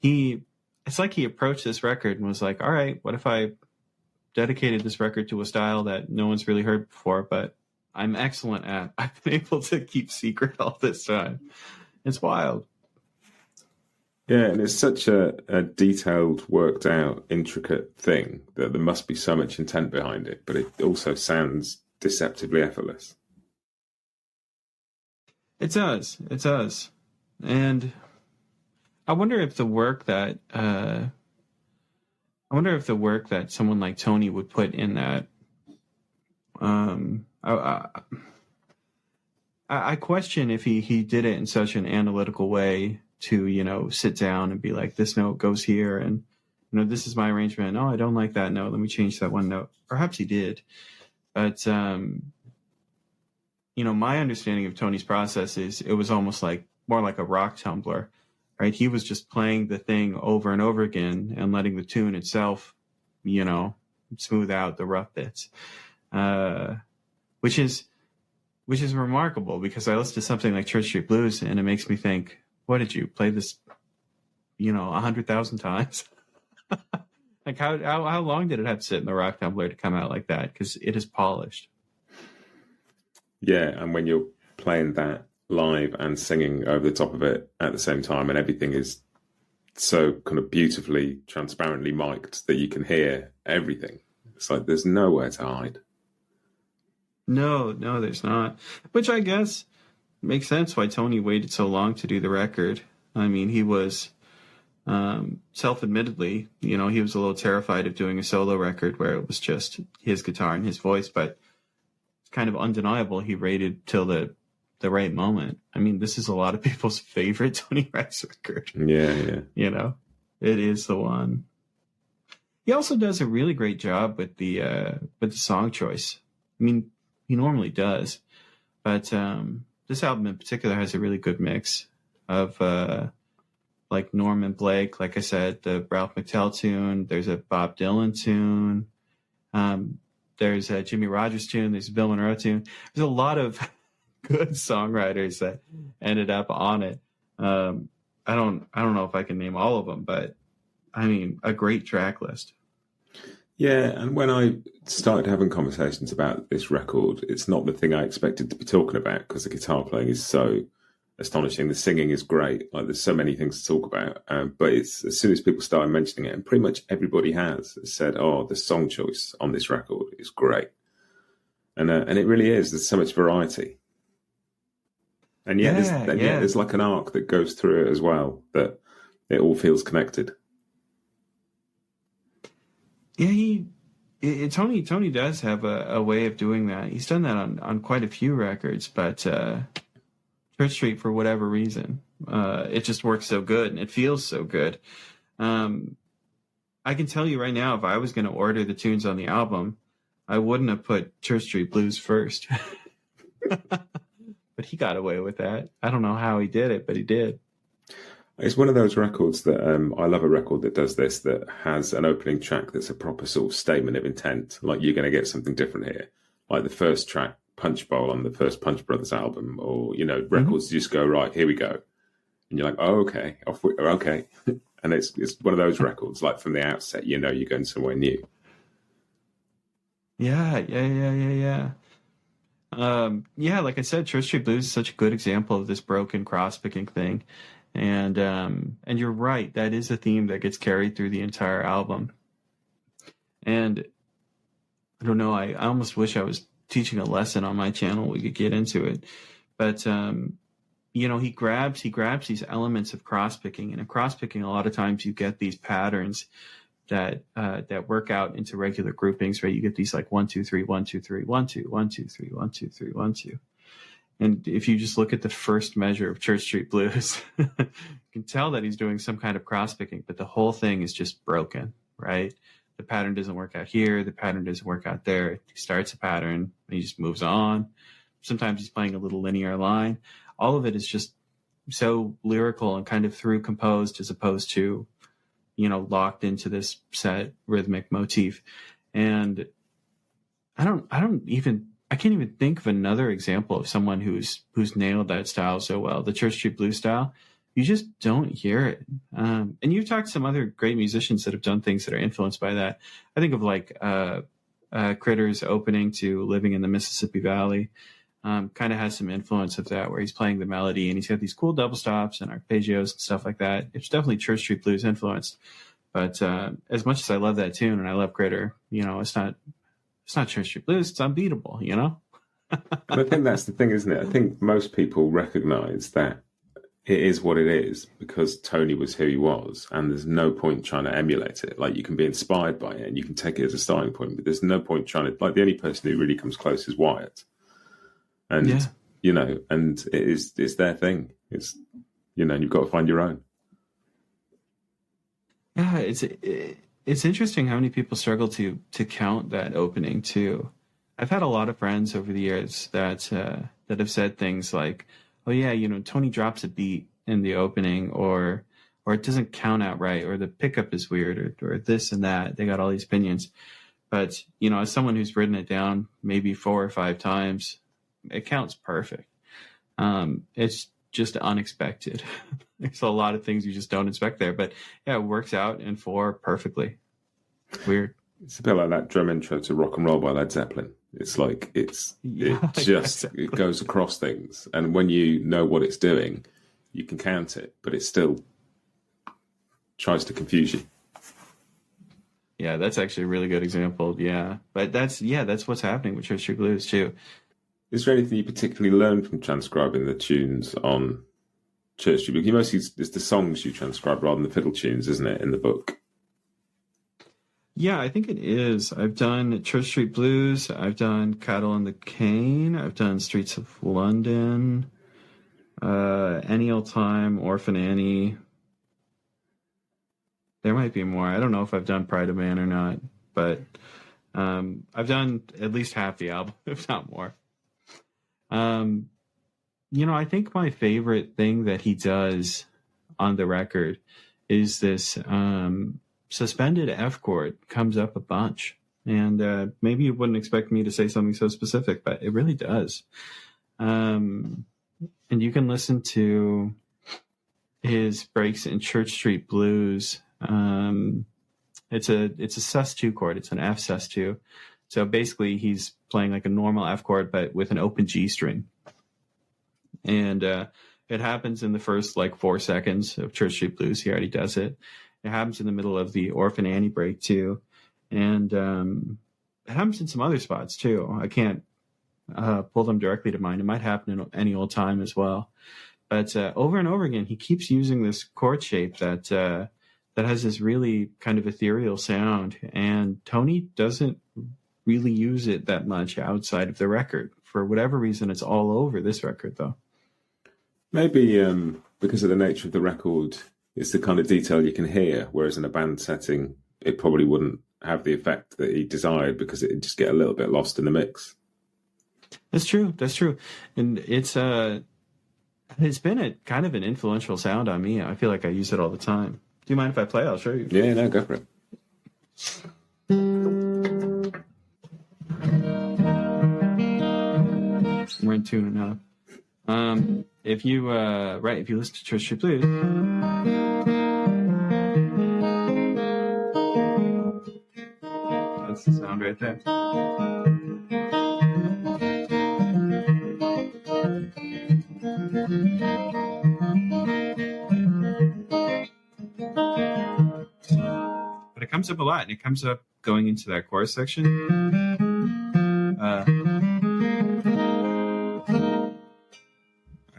it's like he approached this record and was like, all right, what if I dedicated this record to a style that no one's really heard before, but I'm excellent at. I've been able to keep secret all this time. It's wild. Yeah, and it's such a detailed, worked out, intricate thing that there must be so much intent behind it, but it also sounds deceptively effortless. It does. It does. And I wonder if the work that someone like Tony would put in that. I question if he did it in such an analytical way to, sit down and be like, this note goes here, and this is my arrangement. Oh, I don't like that note. Let me change that one note. Perhaps he did, but my understanding of Tony's process is it was almost like more like a rock tumbler. Right, he was just playing the thing over and over again and letting the tune itself, smooth out the rough bits, which is remarkable, because I listen to something like Church Street Blues and it makes me think, what did you play this, 100,000 times? Like how long did it have to sit in the rock tumbler to come out like that? Because it is polished. Yeah, and when you're playing that live and singing over the top of it at the same time, and everything is so kind of beautifully, transparently mic'd that you can hear everything. It's like there's nowhere to hide. No, there's not. Which I guess makes sense why Tony waited so long to do the record. I mean, he was self-admittedly, he was a little terrified of doing a solo record where it was just his guitar and his voice, but it's kind of undeniable he waited till the right moment. I mean, this is a lot of people's favorite Tony Rice record. Yeah. It is the one. He also does a really great job with the song choice. I mean, he normally does, but this album in particular has a really good mix of like Norman Blake, like I said, the Ralph McTell tune. There's a Bob Dylan tune. There's a Jimmy Rogers tune. There's a Bill Monroe tune. There's a lot of good songwriters that ended up on it. I don't know if I can name all of them, but I mean, a great track list. Yeah, and when I started having conversations about this record, it's not the thing I expected to be talking about, because the guitar playing is so astonishing. The singing is great. Like, there's so many things to talk about. But it's as soon as people started mentioning it, and pretty much everybody has said, "Oh, the song choice on this record is great," and it really is. There's so much variety. And yet, there's like an arc that goes through it as well, that it all feels connected. Yeah, Tony does have a way of doing that. He's done that on quite a few records, but Church Street, for whatever reason, it just works so good and it feels so good. I can tell you right now, if I was going to order the tunes on the album, I wouldn't have put Church Street Blues first. But he got away with that. I don't know how he did it, but he did. It's one of those records that I love, a record that does this, that has an opening track that's a proper sort of statement of intent. Like, you're going to get something different here. Like the first track, Punch Bowl, on the first Punch Brothers album, or, records just go, right, here we go. And you're like, oh, okay, okay. And it's one of those records, like from the outset, you're going somewhere new. Yeah. Like I said, Church Street Blues is such a good example of this broken cross-picking thing. And you're right, that is a theme that gets carried through the entire album. And I don't know, I almost wish I was teaching a lesson on my channel. We could get into it. But, he grabs these elements of cross-picking. And in cross-picking, a lot of times you get these patterns that work out into regular groupings, right? You get these like 1, 2, 3, 1, 2, 3, 1, 2, 1, 2, 3, 1, 2, 3, 1, 2. And if you just look at the first measure of Church Street Blues, you can tell that he's doing some kind of cross-picking, but the whole thing is just broken, right? The pattern doesn't work out here. The pattern doesn't work out there. He starts a pattern and he just moves on. Sometimes he's playing a little linear line. All of it is just so lyrical and kind of through composed, as opposed to, locked into this set rhythmic motif. And I can't even think of another example of someone who's nailed that style so well, the Church Street Blues style. You just don't hear it. And you've talked to some other great musicians that have done things that are influenced by that. I think of like Critter's opening to Living in the Mississippi Valley. Kind of has some influence of that, where he's playing the melody and he's got these cool double stops and arpeggios and stuff like that. It's definitely Church Street Blues influenced. But as much as I love that tune and I love Critter, it's not Church Street Blues. It's unbeatable, But I think that's the thing, isn't it? I think most people recognize that it is what it is because Tony was who he was, and there's no point trying to emulate it. Like, you can be inspired by it and you can take it as a starting point, but there's no point trying to, like, the only person who really comes close is Wyatt. And, and it's their thing. It's, you've got to find your own. Yeah, it's interesting how many people struggle to count that opening too. I've had a lot of friends over the years that have said things like, "Oh yeah, Tony drops a beat in the opening, or it doesn't count out right, or the pickup is weird, or this and that." They got all these opinions, but as someone who's written it down maybe 4 or 5 times, it counts perfect. It's just unexpected. There's a lot of things you just don't expect there, but yeah, it works out in 4 perfectly. Weird. It's a bit like that drum intro to Rock and Roll by Led Zeppelin. It's like it goes across things, and when you know what it's doing, you can count it, but it still tries to confuse you. Yeah, that's actually a really good example. Yeah, but that's what's happening with Church Street Blues too. Is there anything you particularly learned from transcribing the tunes on Church Street Blues? You mostly, it's the songs you transcribe rather than the fiddle tunes, isn't it, in the book? Yeah, I think it is. I've done Church Street Blues. I've done Cattle and the Cane. I've done Streets of London, Any Old Time, Orphan Annie. There might be more. I don't know if I've done Pride of Man or not, but I've done at least half the album, if not more. I think my favorite thing that he does on the record is this suspended F chord comes up a bunch. And maybe you wouldn't expect me to say something so specific, but it really does. And you can listen to his breaks in Church Street Blues. It's a sus2 chord. It's an F sus2. So basically he's playing like a normal F chord, but with an open G string. And it happens in the first 4 seconds of Church Street Blues. He already does it. It happens in the middle of the Orphan Annie break too. And it happens in some other spots too. I can't pull them directly to mind. It might happen in Any Old Time as well. But over and over again, he keeps using this chord shape that has this really kind of ethereal sound. And Tony doesn't really use it that much outside of the record. For whatever reason, it's all over this record, though. Maybe because of the nature of the record, it's the kind of detail you can hear, whereas in a band setting, it probably wouldn't have the effect that he desired because it'd just get a little bit lost in the mix. That's true. And it's been a kind of an influential sound on me. I feel like I use it all the time. Do you mind if I play? I'll show you. Yeah, no, go for it. We're in tune enough. If you listen to Church Street Blues, that's the sound right there. But it comes up a lot, and it comes up going into that chorus section.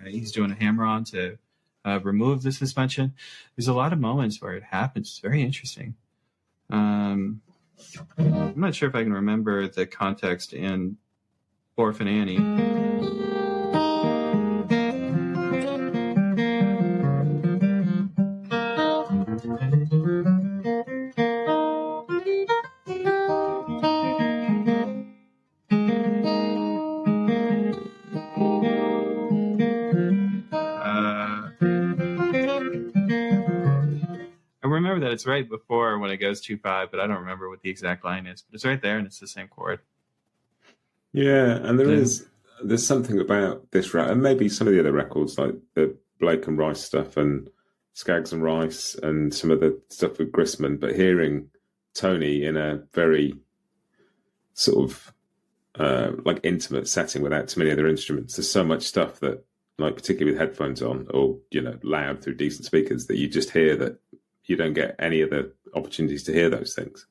He's doing a hammer-on to remove the suspension. There's a lot of moments where it happens. It's very interesting. I'm not sure if I can remember the context in Orphan Annie. It's right before when it goes 2/5, but I don't remember what the exact line is. But it's right there, and it's the same chord. Yeah, and there's something about this record, and maybe some of the other records like the Blake and Rice stuff and Skaggs and Rice and some of the stuff with Grisman, but hearing Tony in a very sort of like intimate setting without too many other instruments, there's so much stuff that, like particularly with headphones on or loud through decent speakers, that you just hear that you don't get any other opportunities to hear those things.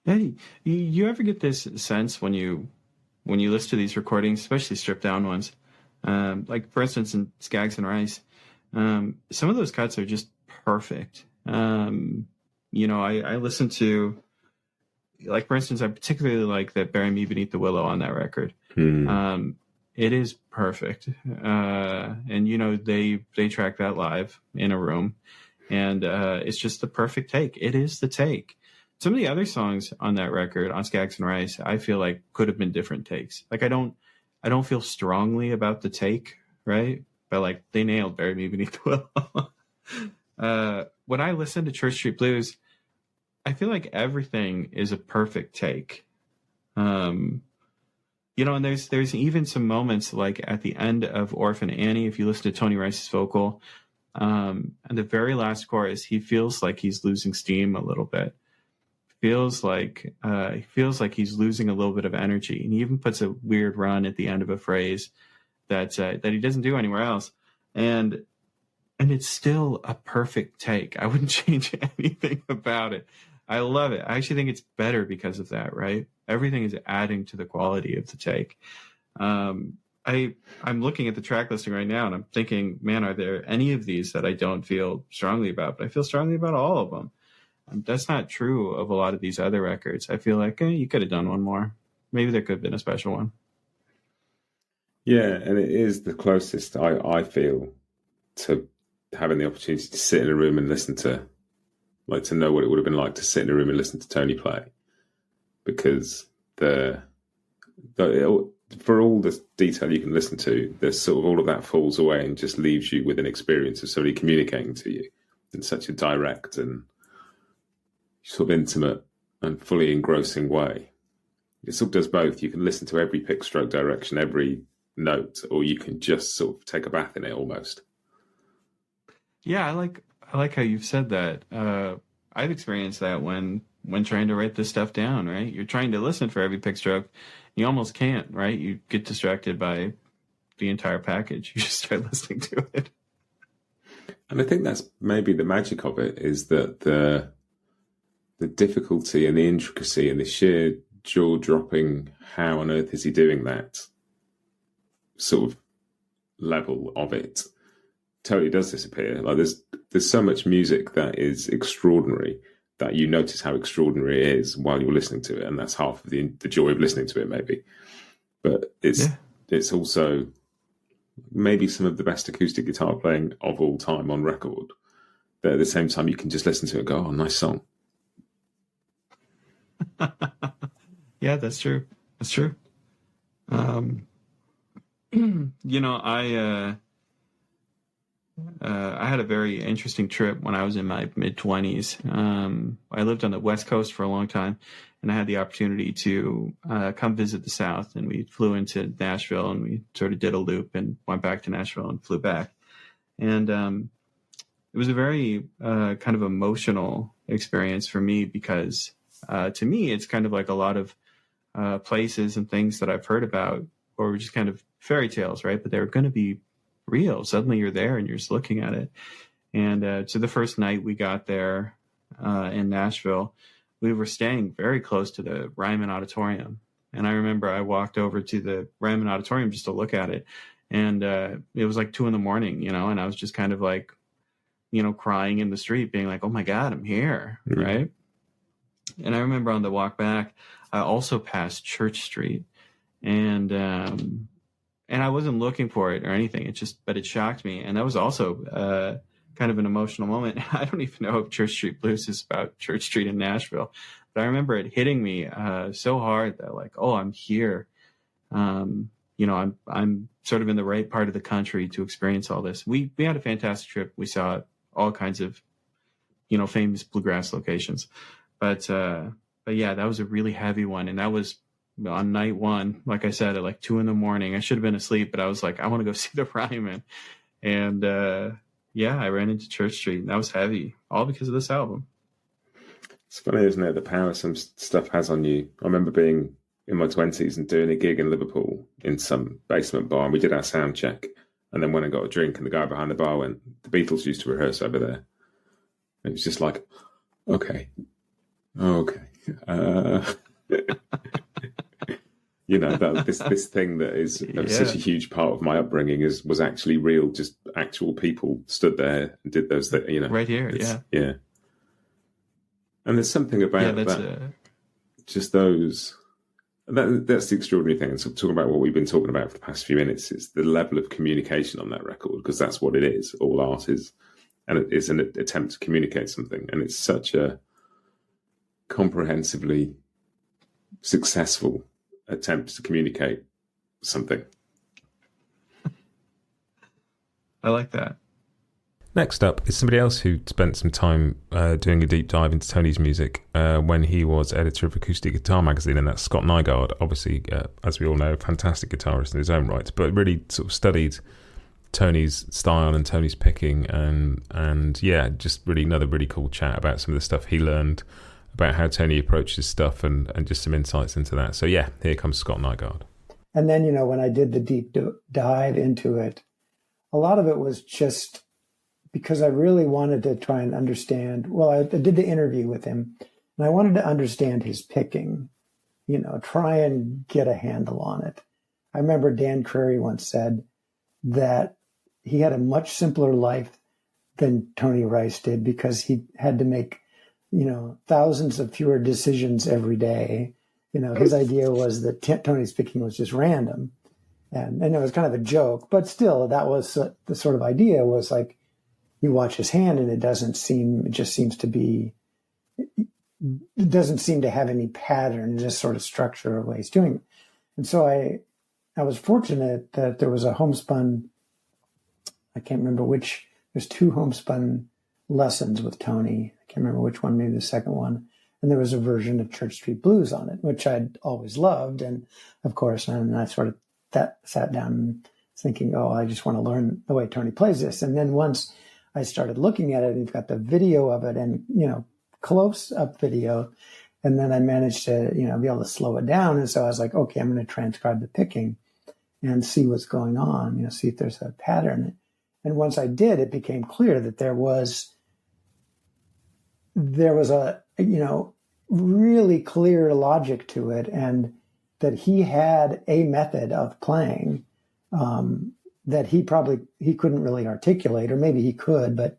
Eddie, you ever get this sense when you listen to these recordings, especially stripped down ones, like for instance in Skaggs and Rice, some of those cuts are just perfect. I listen to, like for instance, I particularly like that "Bury Me Beneath the Willow" on that record. It is perfect, and they track that live in a room, and it's just the perfect take. It is the take. Some of the other songs on that record, on Skaggs and Rice, I feel like could have been different takes. Like I don't feel strongly about the take, right? But like they nailed "Bury Me Beneath the Willow." When I listen to Church Street Blues, I feel like everything is a perfect take. And there's even some moments like at the end of Orphan Annie, if you listen to Tony Rice's vocal, and the very last chorus, he feels like he's losing steam a little bit. He feels like he's losing a little bit of energy, and he even puts a weird run at the end of a phrase that he doesn't do anywhere else, and it's still a perfect take. I wouldn't change anything about it. I love it. I actually think it's better because of that, right? Everything is adding to the quality of the take. I'm looking at the track listing right now, and I'm thinking, man, are there any of these that I don't feel strongly about? But I feel strongly about all of them. That's not true of a lot of these other records. I feel like you could have done one more. Maybe there could have been a special one. Yeah, and it is the closest I feel to having the opportunity to sit in a room and listen to, like, to know what it would have been like to sit in a room and listen to Tony play. Because for all the detail you can listen to, there's sort of all of that falls away and just leaves you with an experience of somebody communicating to you in such a direct and sort of intimate and fully engrossing way. It sort of does both. You can listen to every pick, stroke, direction, every note, or you can just sort of take a bath in it almost. Yeah, I like how you've said that. I've experienced that when trying to write this stuff down, right? You're trying to listen for every pick stroke. You almost can't, right? You get distracted by the entire package. You just start listening to it. And I think that's maybe the magic of it, is that the difficulty and the intricacy and the sheer jaw-dropping, how on earth is he doing that sort of level of it, totally does disappear. Like there's so much music that is extraordinary that you notice how extraordinary it is while you're listening to it, and that's half of the joy of listening to it, maybe. But it's also maybe some of the best acoustic guitar playing of all time on record. But at the same time, you can just listen to it and go, "Oh, nice song." Yeah, that's true. That's true. I had a very interesting trip when I was in my mid-20s. I lived on the West Coast for a long time, and I had the opportunity to come visit the South. And we flew into Nashville, and we sort of did a loop and went back to Nashville and flew back. And it was a very kind of emotional experience for me because to me, it's kind of like a lot of places and things that I've heard about or just kind of fairy tales, right? But they're going to be real. Suddenly you're there and you're just looking at it. And so the first night we got there in Nashville, we were staying very close to the Ryman Auditorium. And I remember I walked over to the Ryman Auditorium just to look at it. And it was like 2 a.m, and I was just kind of like, crying in the street, being like, oh my God, I'm here. Mm-hmm. Right. And I remember on the walk back, I also passed Church Street, and I wasn't looking for it or anything. But it shocked me. And that was also kind of an emotional moment. I don't even know if Church Street Blues is about Church Street in Nashville, but I remember it hitting me so hard that like, oh, I'm here. I'm sort of in the right part of the country to experience all this. We had a fantastic trip. We saw all kinds of, famous bluegrass locations, but yeah, that was a really heavy one. And that was on night one, like I said, at like 2 a.m. I should have been asleep, but I was like, I want to go see the Ryman. And I ran into Church Street, and that was heavy, all because of this album. It's funny, isn't it, the power some stuff has on you. I remember being in my 20s and doing a gig in Liverpool in some basement bar, and we did our sound check, and then went and got a drink, and the guy behind the bar went, the Beatles used to rehearse over there. And it was just like, okay. This thing that is such a huge part of my upbringing was actually real. Just actual people stood there and did those things. Right here, yeah. And there's something about that. Just those. That's the extraordinary thing. And so talking about what we've been talking about for the past few minutes is the level of communication on that record, because that's what it is. All art is, and it is an attempt to communicate something, and it's such a comprehensively successful attempt to communicate something. I like that. Next up is somebody else who spent some time doing a deep dive into Tony's music when he was editor of Acoustic Guitar Magazine, and that's Scott Nygaard, obviously, as we all know, a fantastic guitarist in his own right, but really sort of studied Tony's style and Tony's picking, and just really another really cool chat about some of the stuff he learned about how Tony approaches stuff and just some insights into that. So here comes Scott Nygaard. And then, when I did the deep dive into it, a lot of it was just because I really wanted to try and understand. Well, I did the interview with him, and I wanted to understand his picking, try and get a handle on it. I remember Dan Crary once said that he had a much simpler life than Tony Rice did because he had to make, thousands of fewer decisions every day. His idea was that Tony's picking was just random. And it was kind of a joke, but still that was the sort of idea was like, you watch his hand and it doesn't seem to have any pattern, just sort of structure of what he's doing. And so I was fortunate that there was a homespun, I can't remember which, there's 2 homespun lessons with Tony. I can't remember which one, maybe the second one. And there was a version of Church Street Blues on it, which I'd always loved. And of course, and I sort of sat down thinking, I just want to learn the way Tony plays this. And then once I started looking at it, and you've got the video of it and, close up video. And then I managed to, be able to slow it down. And so I was like, okay, I'm going to transcribe the picking and see what's going on, see if there's a pattern. And once I did, it became clear that there was a, really clear logic to it, and that he had a method of playing that he couldn't really articulate, or maybe he could, but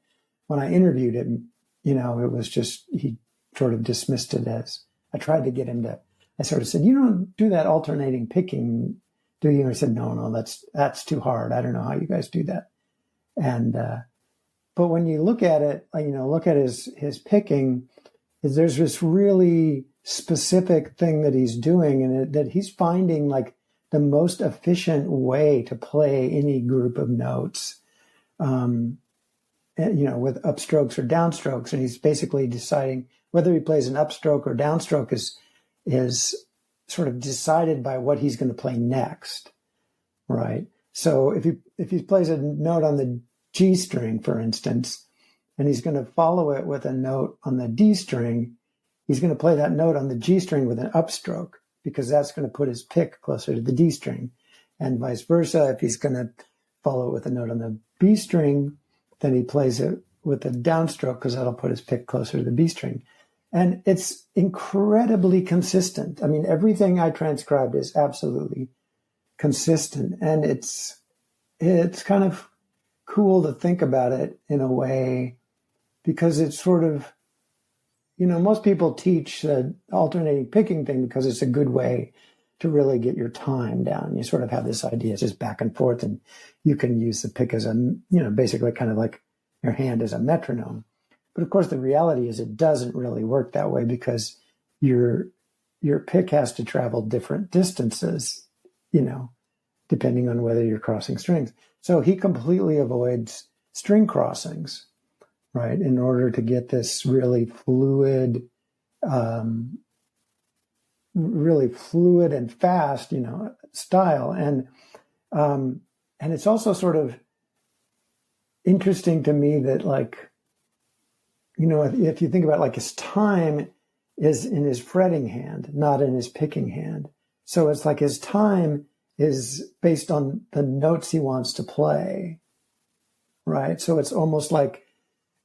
when I interviewed him, it was just, he sort of dismissed it as, I tried to get him to, I sort of said, you don't do that alternating picking, do you? And he said, no, that's too hard. I don't know how you guys do that. And, but when you look at it, look at his picking, there's this really specific thing that he's doing, and that he's finding like the most efficient way to play any group of notes, with upstrokes or downstrokes. And he's basically deciding whether he plays an upstroke or downstroke is sort of decided by what he's going to play next, right? So if he plays a note on the G string, for instance, and he's going to follow it with a note on the D string, he's going to play that note on the G string with an upstroke, because that's going to put his pick closer to the D string. And vice versa, if he's going to follow it with a note on the B string, then he plays it with a downstroke, because that'll put his pick closer to the B string. And it's incredibly consistent. I mean, everything I transcribed is absolutely consistent. And it's kind of cool to think about it in a way, because it's sort of, most people teach the alternating picking thing because it's a good way to really get your time down. You sort of have this idea, it's just back and forth, and you can use the pick as a, basically kind of like your hand as a metronome. But of course, the reality is it doesn't really work that way, because your pick has to travel different distances, depending on whether you're crossing strings. So he completely avoids string crossings, right, in order to get this really fluid, really fluid and fast, style. And it's also sort of interesting to me that, like, if you think about, like, his time is in his fretting hand, not in his picking hand. So it's like his time is based on the notes he wants to play, right? So it's almost like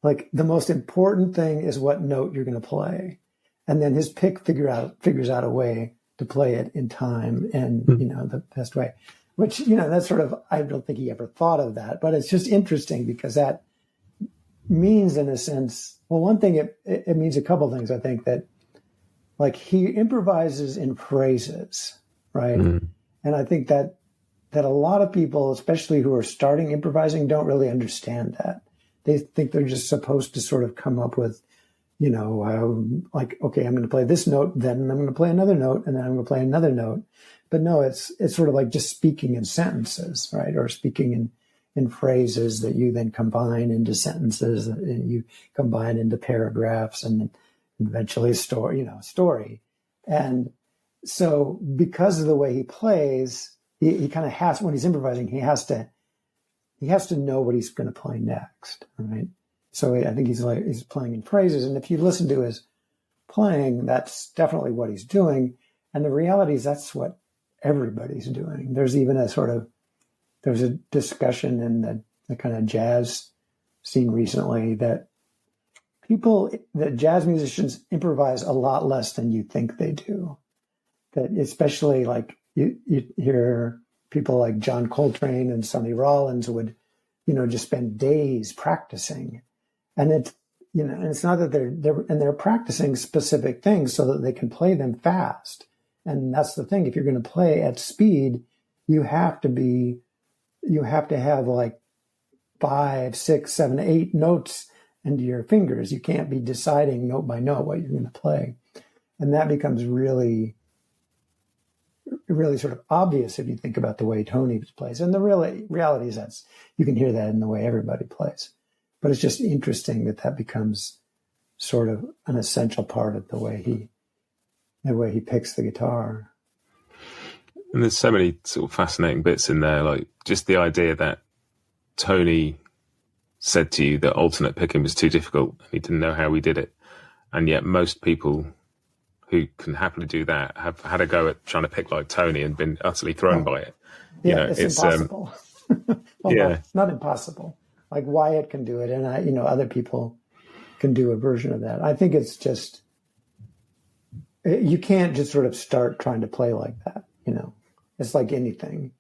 the most important thing is what note you're going to play. And then his pick figures out a way to play it in time and, the best way, which, that's sort of, I don't think he ever thought of that, but it's just interesting because that means, in a sense, well, one thing, it means a couple things. I think that, like, he improvises in phrases, right? And I think that a lot of people, especially who are starting improvising, don't really understand that. They think they're just supposed to sort of come up with, like, okay, I'm going to play this note, then I'm going to play another note, and then I'm going to play another note. But no, it's sort of like just speaking in sentences, right? Or speaking in phrases that you then combine into sentences, and you combine into paragraphs, and eventually story. And so because of the way he plays, he kind of has, when he's improvising, he has to know what he's going to play next, right? So I think he's playing in phrases. And if you listen to his playing, that's definitely what he's doing. And the reality is that's what everybody's doing. There's even there's a discussion in the kind of jazz scene recently that jazz musicians improvise a lot less than you think they do. That especially, like, you hear people like John Coltrane and Sonny Rollins would, just spend days practicing. And it's not that they're practicing specific things so that they can play them fast. And that's the thing. If you're going to play at speed, you have to have like 5, 6, 7, 8 notes into your fingers. You can't be deciding note by note what you're going to play. And that becomes really, really sort of obvious if you think about the way Tony plays. And the reality is you can hear that in the way everybody plays. But it's just interesting that becomes sort of an essential part of the way he picks the guitar. And there's so many sort of fascinating bits in there, like just the idea that Tony said to you that alternate picking was too difficult and he didn't know how he did it. And yet most people who can happily do that have had a go at trying to pick like Tony and been utterly thrown by it. Yeah, it's impossible. Well, not impossible. Like Wyatt can do it, and other people can do a version of that. I think it's just, you can't just sort of start trying to play like that. It's like anything.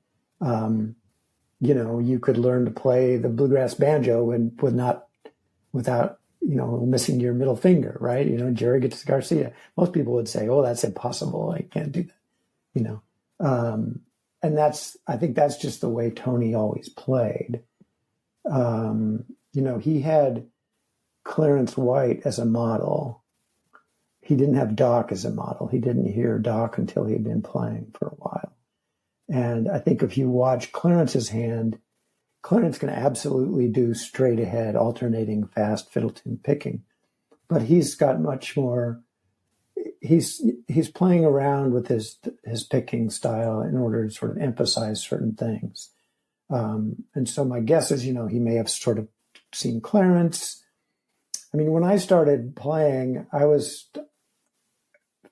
You could learn to play the bluegrass banjo without missing your middle finger, right? Jerry Garcia. Most people would say, "Oh, that's impossible. I can't do that." And I think that's just the way Tony always played. He had Clarence White as a model. He didn't have Doc as a model. He didn't hear Doc until he had been playing for a while. And I think if you watch Clarence's hand, Clarence can absolutely do straight ahead, alternating fast fiddle tune picking. But he's got much more, he's playing around with his picking style in order to sort of emphasize certain things. And so my guess is, he may have sort of seen Clarence. I mean, when I started playing, I was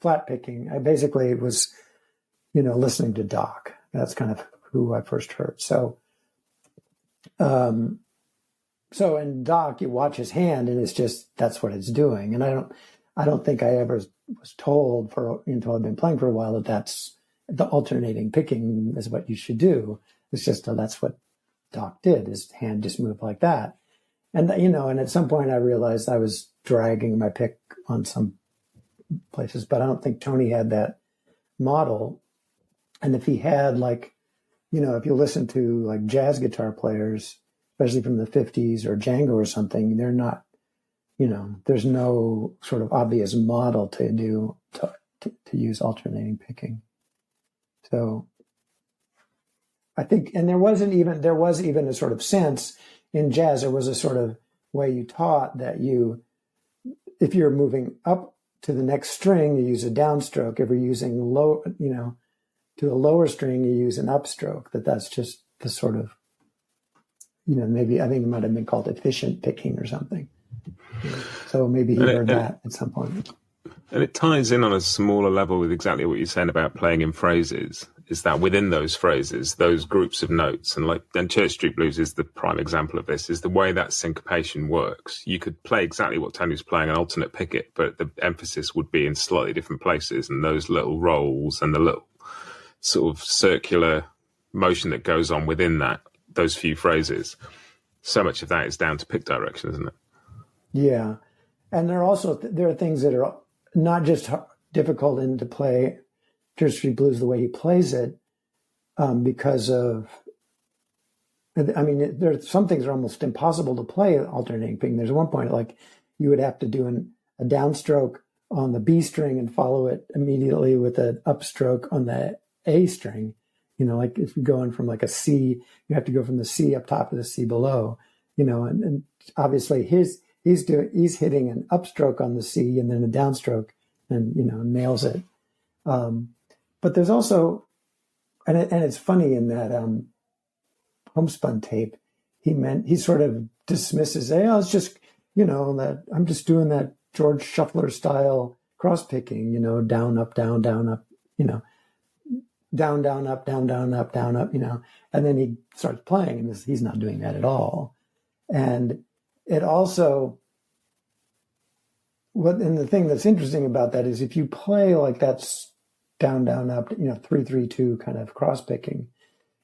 flat picking. I basically was, listening to Doc. That's kind of who I first heard. So in Doc, you watch his hand and it's just, that's what it's doing. And I don't think I ever was told until I've been playing for a while that that's the alternating picking is what you should do. It's just that's what Doc did. His hand just moved like that. And, and at some point I realized I was dragging my pick on some places, but I don't think Tony had that model. And if he had if you listen to jazz guitar players, especially from the 50s or Django or something, they're not, there's no sort of obvious model to use alternating picking. So I think, and there was even a sort of sense in jazz, there was a sort of way you taught that if you're moving up to the next string, you use a downstroke. If you're using low, to a lower string, you use an upstroke. That's just the sort of, maybe I think it might have been called efficient picking or something. So maybe he heard that at some point. And it ties in on a smaller level with exactly what you're saying about playing in phrases, is that within those phrases, those groups of notes, and Church Street Blues is the prime example of this, is the way that syncopation works. You could play exactly what Tony's playing and alternate pick it, but the emphasis would be in slightly different places, and those little rolls and the little sort of circular motion that goes on within those few phrases. So much of that is down to pick direction, isn't it? Yeah. And there are things that are not just difficult to play Church Street Blues the way he plays it, because of, there's some things are almost impossible to play alternating picking. There's one point like you would have to do a downstroke on the B string and follow it immediately with an upstroke on the A string. Like if you're going from like a C, you have to go from the C up top to the C below, and obviously he's hitting an upstroke on the C and then a downstroke and, nails it. But there's also, and it's funny in that homespun tape, he sort of dismisses, it's just, that I'm just doing that George Shuffler style cross picking, down, up, down, down, up, down, down, up, down, down, up, down, up, and then he starts playing and he's not doing that at all. And it also, and the thing that's interesting about that is if you play like that's down, down, up, 3-3-2 kind of cross picking,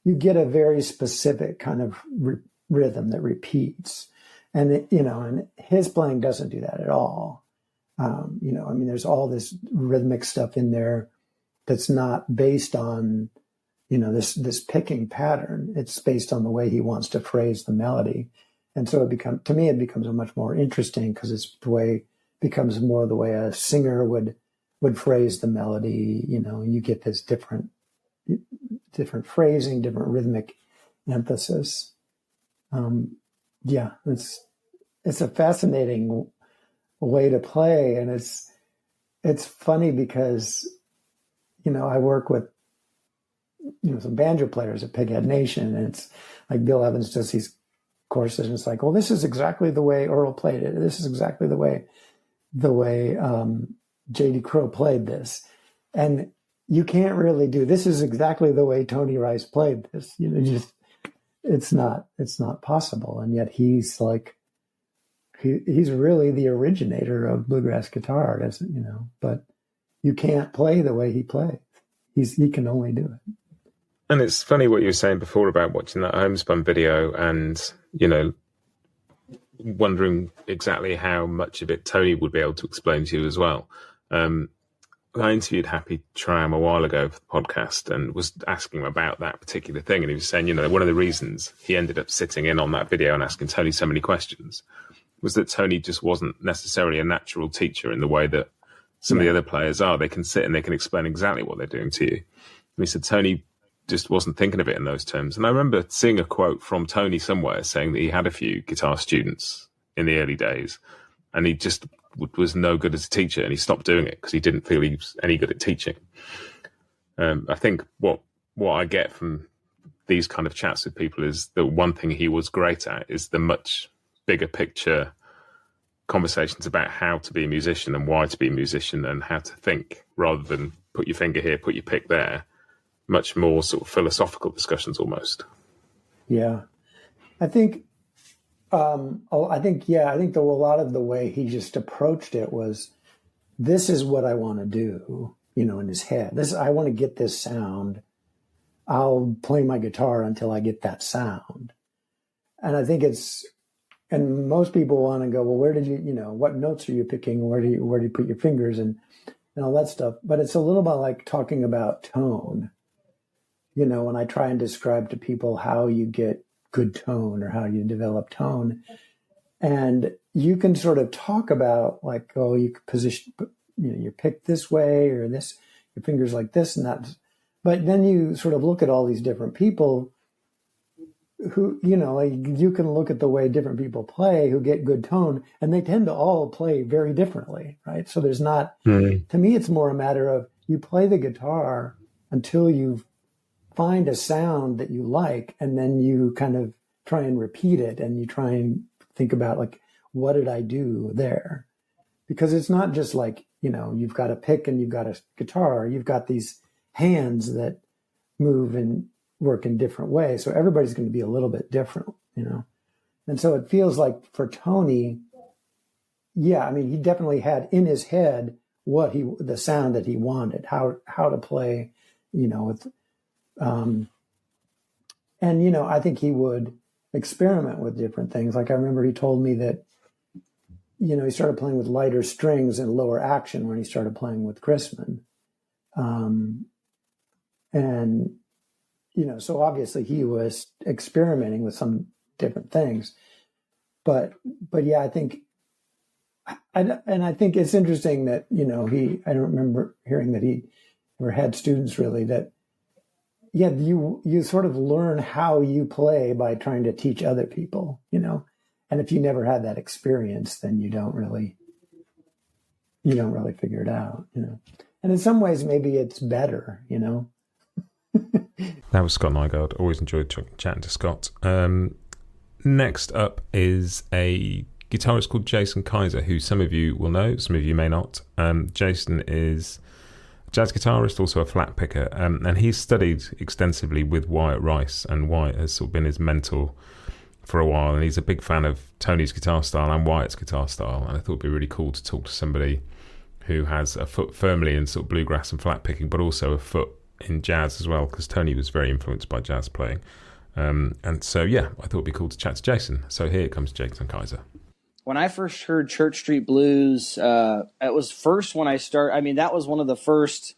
you get a very specific kind of rhythm that repeats. And, and his playing doesn't do that at all. There's all this rhythmic stuff in there that's not based on, this picking pattern. It's based on the way he wants to phrase the melody. And so it becomes a much more interesting because it's becomes more the way a singer would phrase the melody. You get this different phrasing, different rhythmic emphasis. It's a fascinating way to play, and it's funny because I work with some banjo players at Pighead Nation, and it's like Bill Evans does these courses, and it's like, well, this is exactly the way Earl played it. This is exactly the way J.D. Crowe played this, and you can't really do this is exactly the way Tony Rice played this. It's not possible, and yet he's like he's really the originator of bluegrass guitar, but you can't play the way he plays. He can only do it. And it's funny what you were saying before about watching that homespun video and, wondering exactly how much of it Tony would be able to explain to you as well. I interviewed Happy Tram a while ago for the podcast and was asking him about that particular thing. And he was saying, one of the reasons he ended up sitting in on that video and asking Tony so many questions was that Tony just wasn't necessarily a natural teacher in the way that some of the other players are. They can sit and they can explain exactly what they're doing to you. And he said Tony just wasn't thinking of it in those terms. And I remember seeing a quote from Tony somewhere saying that he had a few guitar students in the early days and he just was no good as a teacher, and he stopped doing it because he didn't feel he was any good at teaching. I think what I get from these kind of chats with people is that one thing he was great at is the much bigger picture conversations about how to be a musician and why to be a musician and how to think, rather than put your finger here, put your pick there. Much more sort of philosophical discussions almost. Yeah. I think a lot of the way he just approached it was, this is what I want to do, in his head. I want to get this sound. I'll play my guitar until I get that sound. And I think and most people want to go, well, where did you, what notes are you picking? Where do you put your fingers and all that stuff? But it's a little bit like talking about tone. When I try and describe to people how you get good tone or how you develop tone, and you can sort of talk about like, oh, you could position, you pick this way or this, your fingers like this and that. But then you sort of look at all these different people who, you know, like you can look at the way different people play who get good tone, and they tend to all play very differently, right? So there's not, to me, it's more a matter of you play the guitar until you find a sound that you like, and then you kind of try and repeat it, and you try and think about, like, what did I do there? Because it's not just like, you know, you've got a pick and you've got a guitar, you've got these hands that move and work in different ways. So everybody's going to be a little bit different, you know? And so it feels like for Tony, yeah, I mean, he definitely had in his head the sound that he wanted, how to play, you know, with, and, you know, I think he would experiment with different things. Like I remember he told me that, you know, he started playing with lighter strings and lower action when he started playing with Chrisman. And, you know, so obviously he was experimenting with some different things, but yeah, I think it's interesting that, you know, I don't remember hearing that he ever had students really that, yeah, you sort of learn how you play by trying to teach other people, you know, and if you never had that experience, then you don't really figure it out, you know, and in some ways maybe it's better, you know. That was Scott Nygaard. Always enjoyed chatting to Scott. Next up is a guitarist called Jason Keiser, who some of you will know, some of you may not. Jason is a jazz guitarist, also a flat picker, and he's studied extensively with Wyatt Rice, and Wyatt has sort of been his mentor for a while, and he's a big fan of Tony's guitar style and Wyatt's guitar style, and I thought it'd be really cool to talk to somebody who has a foot firmly in sort of bluegrass and flat picking, but also a foot in jazz as well, because Tony was very influenced by jazz playing. And so, yeah, I thought it'd be cool to chat to Jason. So here comes Jason Keiser. When I first heard Church Street Blues, it was first when I started. I mean, that was one of the first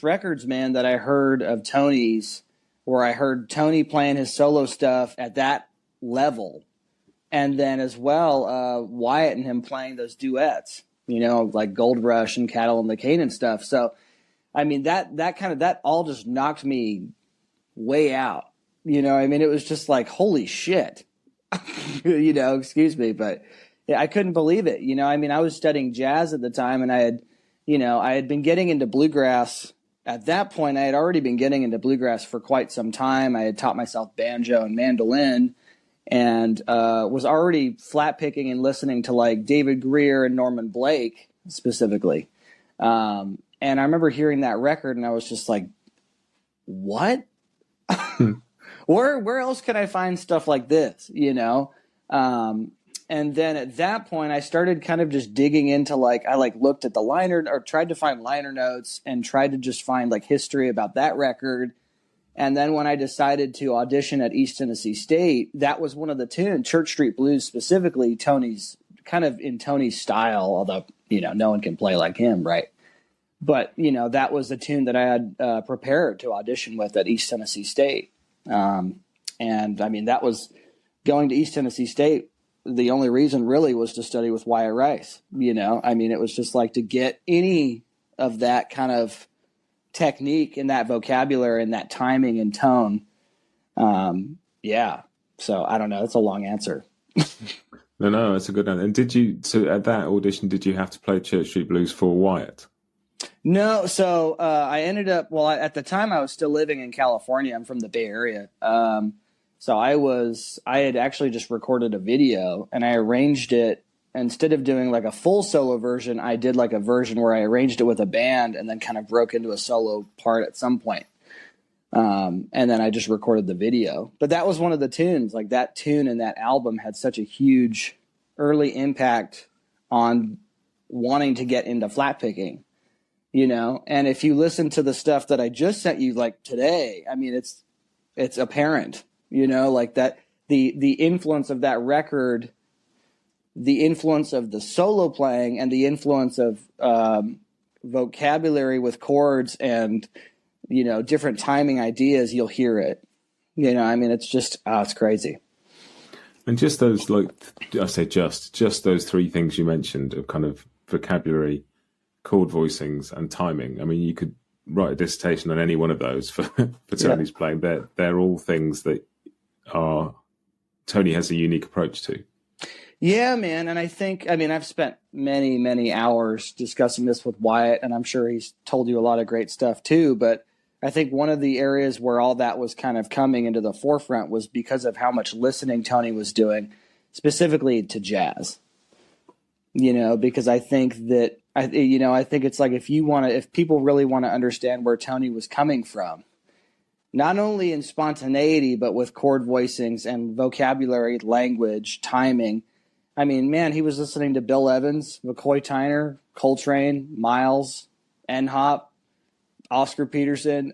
records, man, that I heard of Tony's, where I heard Tony playing his solo stuff at that level. And then as well, Wyatt and him playing those duets, you know, like Gold Rush and Cattle and the Cane and stuff. So, I mean, that all just knocked me way out. You know, I mean, it was just like, holy shit, you know, excuse me, but yeah, I couldn't believe it. You know, I mean, I was studying jazz at the time, and I had been getting into bluegrass at that point. I had already been getting into bluegrass for quite some time. I had taught myself banjo and mandolin, and was already flat picking and listening to like David Greer and Norman Blake specifically. And I remember hearing that record, and I was just like, what? Where else can I find stuff like this, you know? And then at that point, I started kind of just digging into, like, I like looked at the liner, or tried to find liner notes, and tried to just find like history about that record. And then when I decided to audition at East Tennessee State, that was one of the tunes, Church Street Blues specifically, Tony's, kind of in Tony's style, although, you know, no one can play like him, right? But, you know, that was a tune that I had prepared to audition with at East Tennessee State. And I mean, that was going to East Tennessee State. The only reason really was to study with Wyatt Rice. You know, I mean, it was just like to get any of that kind of technique and that vocabulary and that timing and tone. Yeah. So I don't know. That's a long answer. No, that's a good answer. And so at that audition, did you have to play Church Street Blues for Wyatt? No, so I ended up, at the time I was still living in California. I'm from the Bay Area. So I had actually just recorded a video, and I arranged it. Instead of doing like a full solo version, I did like a version where I arranged it with a band and then kind of broke into a solo part at some point. And then I just recorded the video. But that was one of the tunes. Like that tune and that album had such a huge early impact on wanting to get into flat picking. You know, and if you listen to the stuff that I just sent you like today, I mean, it's apparent, you know, like that the influence of that record, the influence of the solo playing, and the influence of vocabulary with chords and, you know, different timing ideas, you'll hear it. You know, I mean, it's just, it's crazy. And just those, like, I say just those three things you mentioned of kind of vocabulary, chord voicings, and timing. I mean, you could write a dissertation on any one of those for Tony's playing. They're all things that are Tony has a unique approach to. Yeah, man. And I've spent many, many hours discussing this with Wyatt, and I'm sure he's told you a lot of great stuff too. But I think one of the areas where all that was kind of coming into the forefront was because of how much listening Tony was doing, specifically to jazz. Because I think that, I think it's like if people really want to understand where Tony was coming from, not only in spontaneity, but with chord voicings and vocabulary, language, timing. I mean, man, he was listening to Bill Evans, McCoy Tyner, Coltrane, Miles, N-Hop, Oscar Peterson.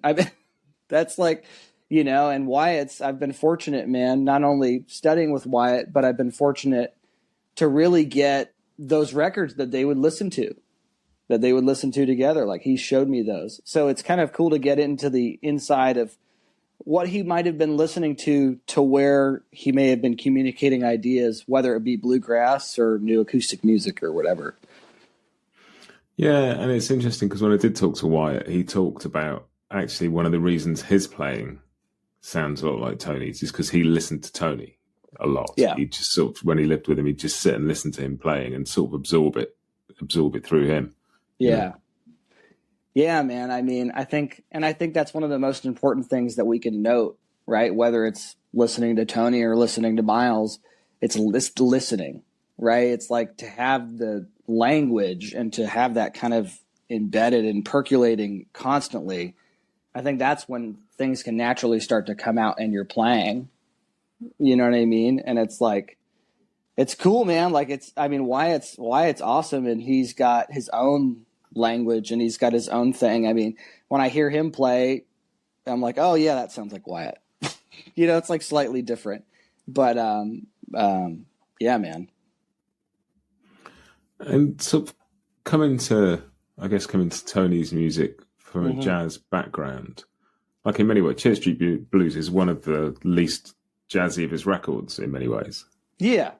That's like, and Wyatt's, I've been fortunate, man, not only studying with Wyatt, but I've been fortunate to really get those records that they would listen to together. Like, he showed me those. So it's kind of cool to get into the inside of what he might have been listening to where he may have been communicating ideas, whether it be bluegrass or new acoustic music or whatever. Yeah, and it's interesting because when I did talk to Wyatt, he talked about actually one of the reasons his playing sounds a lot like Tony's is because he listened to Tony a lot. Yeah. He just sort of, when he lived with him, he'd just sit and listen to him playing and sort of absorb it through him. Yeah. Yeah, man. I mean, I think that's one of the most important things that we can note, right? Whether it's listening to Tony or listening to Miles, it's listening, right? It's like to have the language and to have that kind of embedded and percolating constantly. I think that's when things can naturally start to come out in your playing. You know what I mean? And it's like, it's cool, man. Like Wyatt's awesome, and he's got his own language and he's got his own thing. I mean, when I hear him play, I'm like, oh yeah, that sounds like Wyatt. It's like slightly different, but yeah, man. And so coming to Tony's music from a jazz background, like in many ways, Church Street Blues is one of the least jazzy of his records in many ways. Yeah.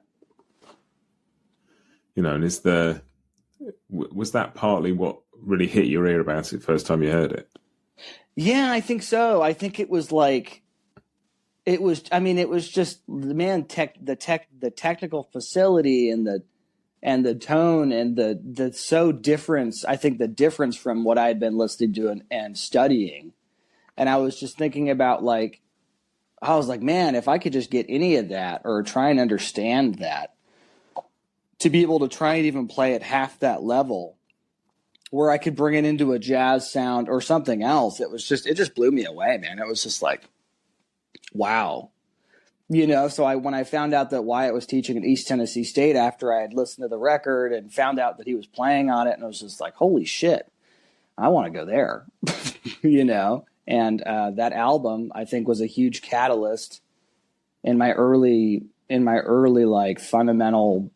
And was that partly what really hit your ear about it first time you heard it? Yeah, I think so. I think it was just, man, the technical facility and the tone and the so difference. I think the difference from what I had been listening to and studying. And I was just thinking about I was like, man, if I could just get any of that or try and understand that, to be able to try and even play at half that level where I could bring it into a jazz sound or something else. It just blew me away, man. It was just like, wow. So when I found out that Wyatt was teaching at East Tennessee State after I had listened to the record and found out that he was playing on it, and I was just like, holy shit, I want to go there, and that album I think was a huge catalyst in my early like fundamental,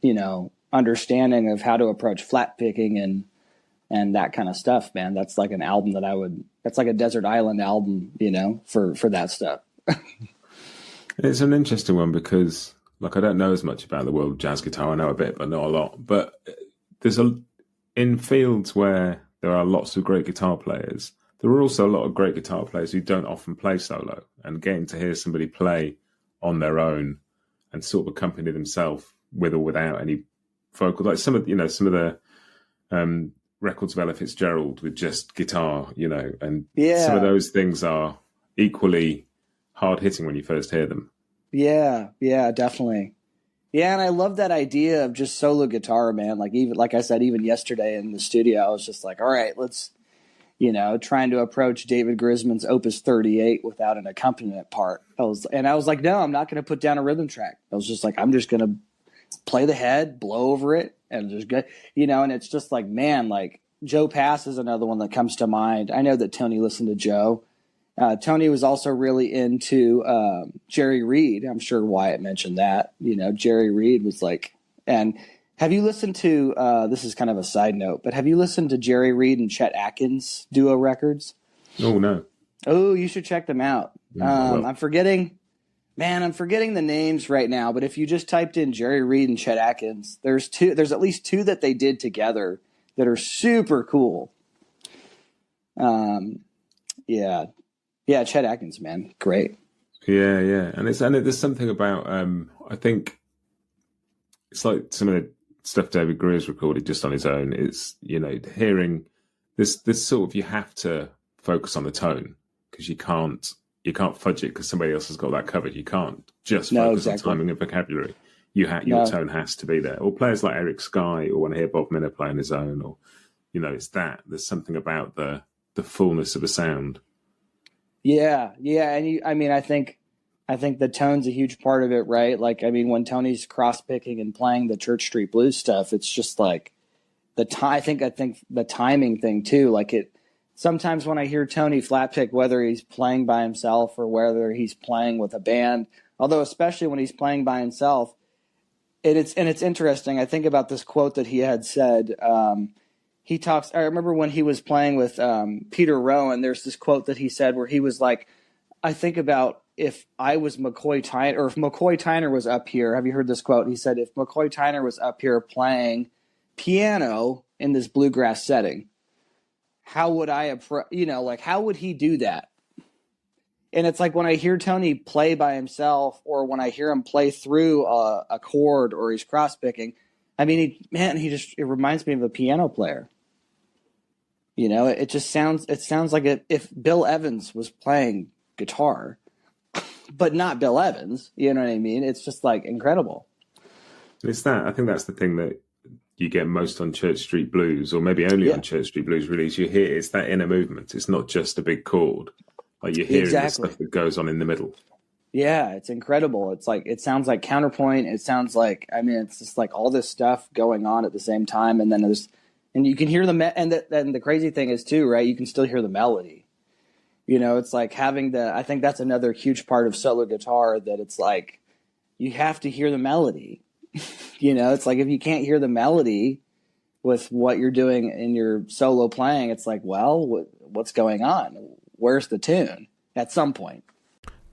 understanding of how to approach flat picking and that kind of stuff, man. That's like an album that's like a desert island album, for that stuff. It's an interesting one because I don't know as much about the world of jazz guitar. I know a bit, but not a lot. But in fields where there are lots of great guitar players, there are also a lot of great guitar players who don't often play solo, and getting to hear somebody play on their own and sort of accompany themselves with or without any vocal, like some of the records of Ella Fitzgerald with just guitar, and some of those things are equally hard hitting when you first hear them. Yeah, definitely. Yeah, and I love that idea of just solo guitar, man. Like I said, even yesterday in the studio, I was just like, all right, let's, trying to approach David Grisman's Opus 38 without an accompaniment part. I was like, no, I'm not going to put down a rhythm track. I was just like, I'm just going to play the head, blow over it, and just go, and it's just like, man, like Joe Pass is another one that comes to mind. I know that Tony listened to Joe. Tony was also really into Jerry Reed. I'm sure Wyatt mentioned that. Jerry Reed was like, and have you listened to, this is kind of a side note, but have you listened to Jerry Reed and Chet Atkins duo records? Oh, no. Oh, you should check them out. I'm forgetting the names right now, but if you just typed in Jerry Reed and Chet Atkins, there's at least two that they did together that are super cool. Yeah, Chet Atkins, man. Great. Yeah, yeah, and there's something about I think it's like some of the stuff David Greer's recorded just on his own. It's hearing this sort of, you have to focus on the tone because you can't fudge it because somebody else has got that covered. You can't just focus on timing and vocabulary. Your tone has to be there. Or players like Eric Sky, or when I hear Bob Minner play on his own, or it's that there's something about the fullness of a sound. Yeah, and I think the tone's a huge part of it, right? Like, I mean, when Tony's cross picking and playing the Church Street Blues stuff, it's just like I think the timing thing too. Like, it sometimes when I hear Tony flat pick, whether he's playing by himself or whether he's playing with a band, although especially when he's playing by himself, it's interesting. I think about this quote that he had said. He talks. I remember when he was playing with Peter Rowan. There's this quote that he said where he was like, "I think about if I was McCoy Tyner, or if McCoy Tyner was up here." Have you heard this quote? He said, "If McCoy Tyner was up here playing piano in this bluegrass setting, how would I how would he do that?" And it's like when I hear Tony play by himself, or when I hear him play through a chord, or he's cross picking. I mean, it reminds me of a piano player. It sounds like if Bill Evans was playing guitar, but not Bill Evans. You know what I mean? It's just like incredible. It's that. I think that's the thing that you get most on Church Street Blues, or maybe only on Church Street Blues release. You hear it's that inner movement. It's not just a big chord. Like, you're hearing the stuff that goes on in the middle. Yeah, it's incredible. It's like, it sounds like counterpoint. It sounds like, it's just like all this stuff going on at the same time. And then and you can hear and the crazy thing is too, right? You can still hear the melody. It's like having I think that's another huge part of solo guitar, that it's like, you have to hear the melody. It's like, if you can't hear the melody with what you're doing in your solo playing, it's like, well, what's going on? Where's the tune at some point?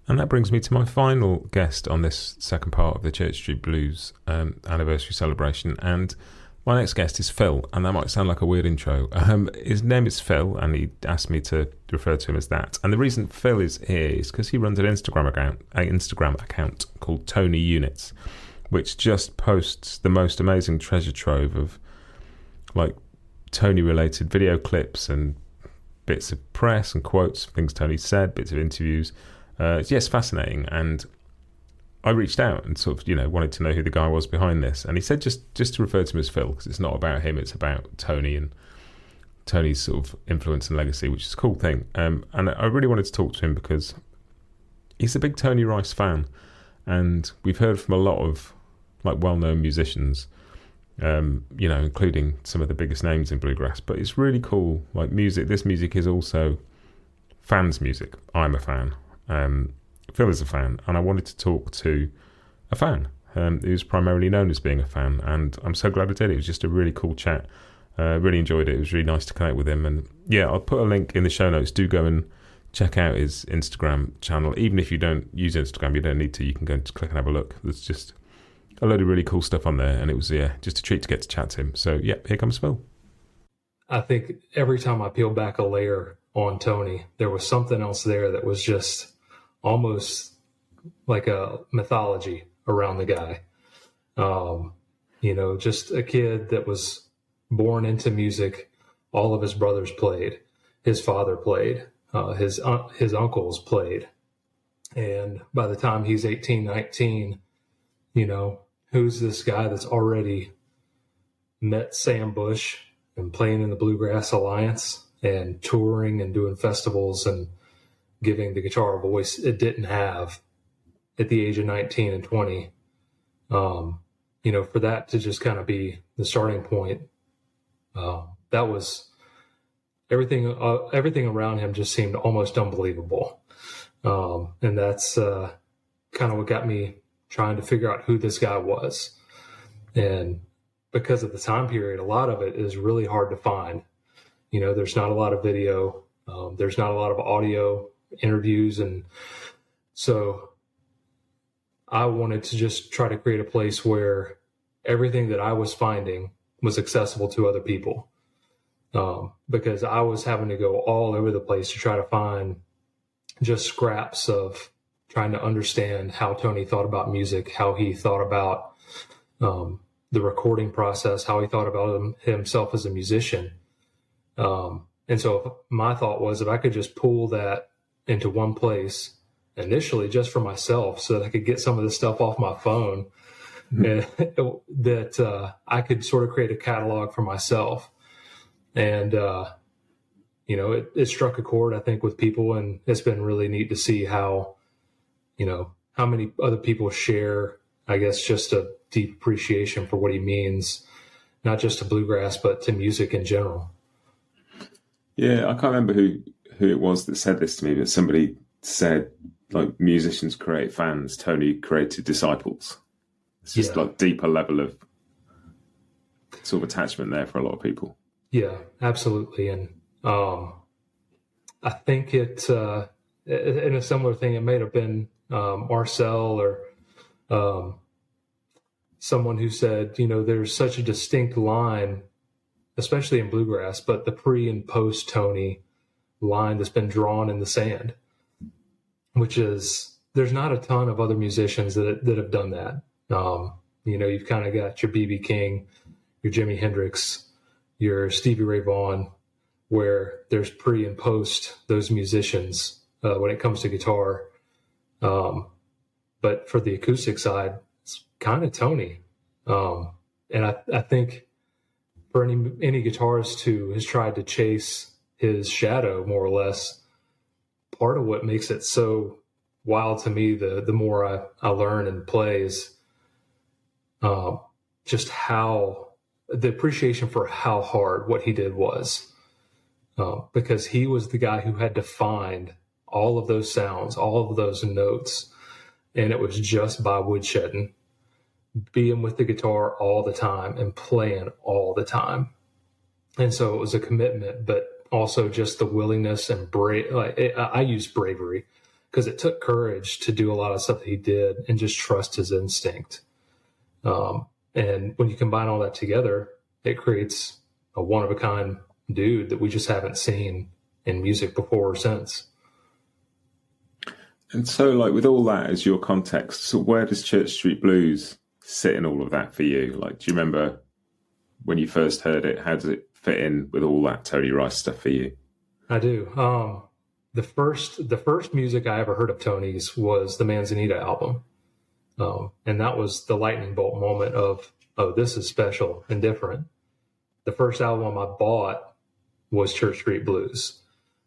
And that brings me to my final guest on this second part of the Church Street Blues anniversary celebration. And my next guest is Phil, and that might sound like a weird intro. His name is Phil, and he asked me to refer to him as that. And the reason Phil is here is because he runs an Instagram account called Tony Units, which just posts the most amazing treasure trove of like Tony-related video clips and bits of press and quotes, things Tony said, bits of interviews. It's fascinating, and I reached out and sort of, wanted to know who the guy was behind this, and he said just to refer to him as Phil, because it's not about him, it's about Tony and Tony's sort of influence and legacy, which is a cool thing. And I really wanted to talk to him because he's a big Tony Rice fan, and we've heard from a lot of like well-known musicians, including some of the biggest names in bluegrass. But it's really cool, like music. This music is also fans' music. I'm a fan. Phil is a fan, and I wanted to talk to a fan who's primarily known as being a fan, and I'm so glad I did. It was just a really cool chat. Really enjoyed it. It was really nice to connect with him, and I'll put a link in the show notes. Do go and check out his Instagram channel. Even if you don't use Instagram, you don't need to. You can go and click and have a look. There's just a load of really cool stuff on there, and it was just a treat to get to chat to him. So here comes Phil. I think every time I peel back a layer on Tony, there was something else there that was just almost like a mythology around the guy. Just a kid that was born into music. All of his brothers played. His father played. His uncles played. And by the time he's 18, 19, who's this guy that's already met Sam Bush and playing in the Bluegrass Alliance and touring and doing festivals and giving the guitar a voice it didn't have at the age of 19 and 20. For that to just kind of be the starting point, that was everything around him just seemed almost unbelievable. And that's kind of what got me trying to figure out who this guy was. And because of the time period, a lot of it is really hard to find. There's not a lot of video. There's not a lot of audio interviews. And so I wanted to just try to create a place where everything that I was finding was accessible to other people. Because I was having to go all over the place to try to find just scraps of trying to understand how Tony thought about music, how he thought about the recording process, how he thought about himself as a musician. And so my thought was, if I could just pull that into one place initially just for myself so that I could get some of this stuff off my phone, that I could sort of create a catalog for myself. And, it struck a chord, I think, with people, and it's been really neat to see how many other people share, I guess, just a deep appreciation for what he means, not just to bluegrass, but to music in general. Yeah, I can't remember who it was that said this to me, but somebody said, like, musicians create fans, Tony created disciples. It's just like deeper level of sort of attachment there for a lot of people. Yeah, absolutely. And I think it, in a similar thing, it may have been Marcel or someone who said, there's such a distinct line, especially in bluegrass, but the pre and post Tony line that's been drawn in the sand, which is, there's not a ton of other musicians that have done that. You've kind of got your B.B. King, your Jimi Hendrix, your Stevie Ray Vaughan, where there's pre and post those musicians when it comes to guitar. But for the acoustic side, it's kind of Tony. And I think for any guitarist who has tried to chase his shadow, more or less, part of what makes it so wild to me, the more I learn and play, is just how the appreciation for how hard what he did was, because he was the guy who had to find all of those sounds, all of those notes, and it was just by woodshedding, being with the guitar all the time and playing all the time. And so it was a commitment, but also just the willingness and I use bravery because it took courage to do a lot of stuff that he did and just trust his instinct. And when you combine all that together, it creates a one-of-a-kind dude that we just haven't seen in music before or since. And so, like, with all that as your context, so where does Church Street Blues sit in all of that for you? Like, do you remember when you first heard it? How does it fit in with all that Tony Rice stuff for you? I do. The first music I ever heard of Tony's was the Manzanita album. And that was the lightning bolt moment of, oh, this is special and different. The first album I bought was Church Street Blues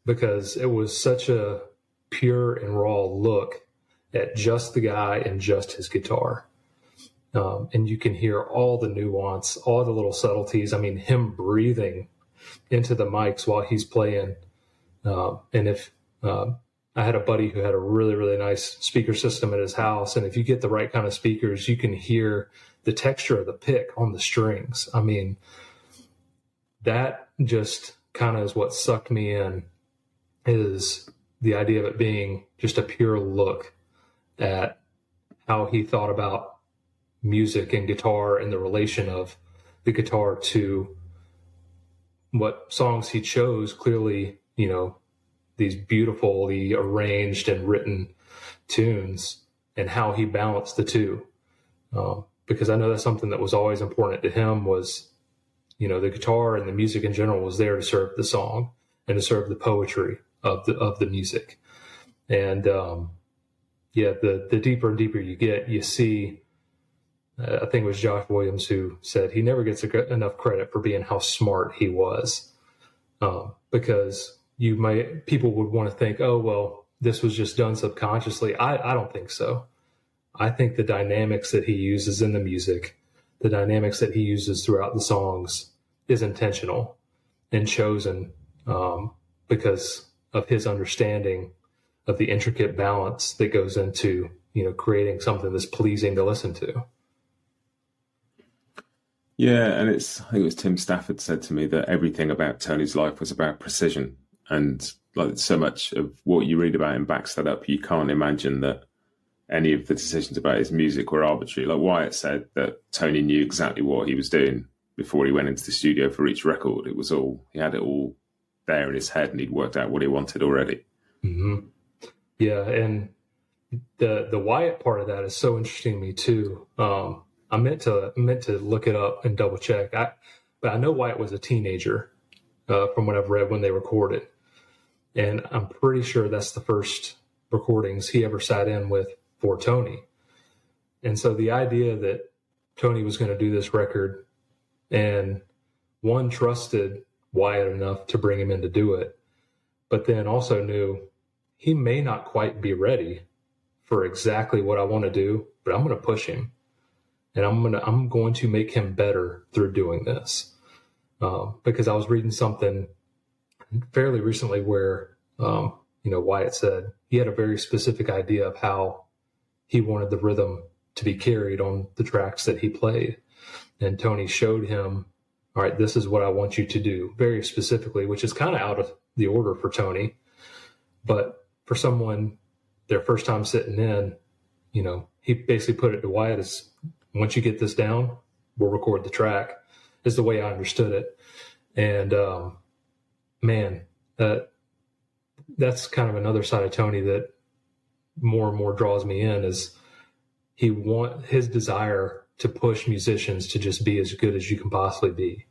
because it was such a pure and raw look at just the guy and just his guitar. And you can hear all the nuance, all the little subtleties. I mean, him breathing into the mics while he's playing. And if I had a buddy who had a really, really nice speaker system at his house, and if you get the right kind of speakers, you can hear the texture of the pick on the strings. I mean, that just kind of is what sucked me in, is the idea of it being just a pure look at how he thought about music and guitar and the relation of the guitar to what songs he chose. Clearly, these beautifully arranged and written tunes, and how he balanced the two. Because I know that's something that was always important to him was, the guitar and the music in general was there to serve the song and to serve the poetry of the music. And the deeper and deeper you get, you see, I think it was Josh Williams who said he never gets enough credit for being how smart he was. Because people would want to think, oh, well, this was just done subconsciously. I don't think so. I think the dynamics that he uses in the music, the dynamics that he uses throughout the songs, is intentional and chosen because of his understanding of the intricate balance that goes into, creating something that's pleasing to listen to. Yeah, and I think it was Tim Stafford said to me that everything about Tony's life was about precision. And like so much of what you read about him backs that up. You can't imagine that any of the decisions about his music were arbitrary. Like Wyatt said that Tony knew exactly what he was doing before he went into the studio for each record. He had it all there in his head, and he'd worked out what he wanted already. Mm-hmm. Yeah, and the Wyatt part of that is so interesting to me too. I meant to look it up and double check. But I know Wyatt was a teenager from what I've read when they recorded, and I'm pretty sure that's the first recordings he ever sat in with for Tony. And so the idea that Tony was going to do this record, and one trusted Wyatt enough to bring him in to do it, but then also knew he may not quite be ready for exactly what I want to do, but I'm going to push him, and I'm going to make him better through doing this. Because I was reading something fairly recently where, Wyatt said he had a very specific idea of how he wanted the rhythm to be carried on the tracks that he played. And Tony showed him, all right, this is what I want you to do very specifically, which is kind of out of the order for Tony. But for someone, their first time sitting in, he basically put it to Wyatt as, once you get this down, we'll record the track, is the way I understood it. And that's kind of another side of Tony that more and more draws me in, is his desire to push musicians to just be as good as you can possibly be,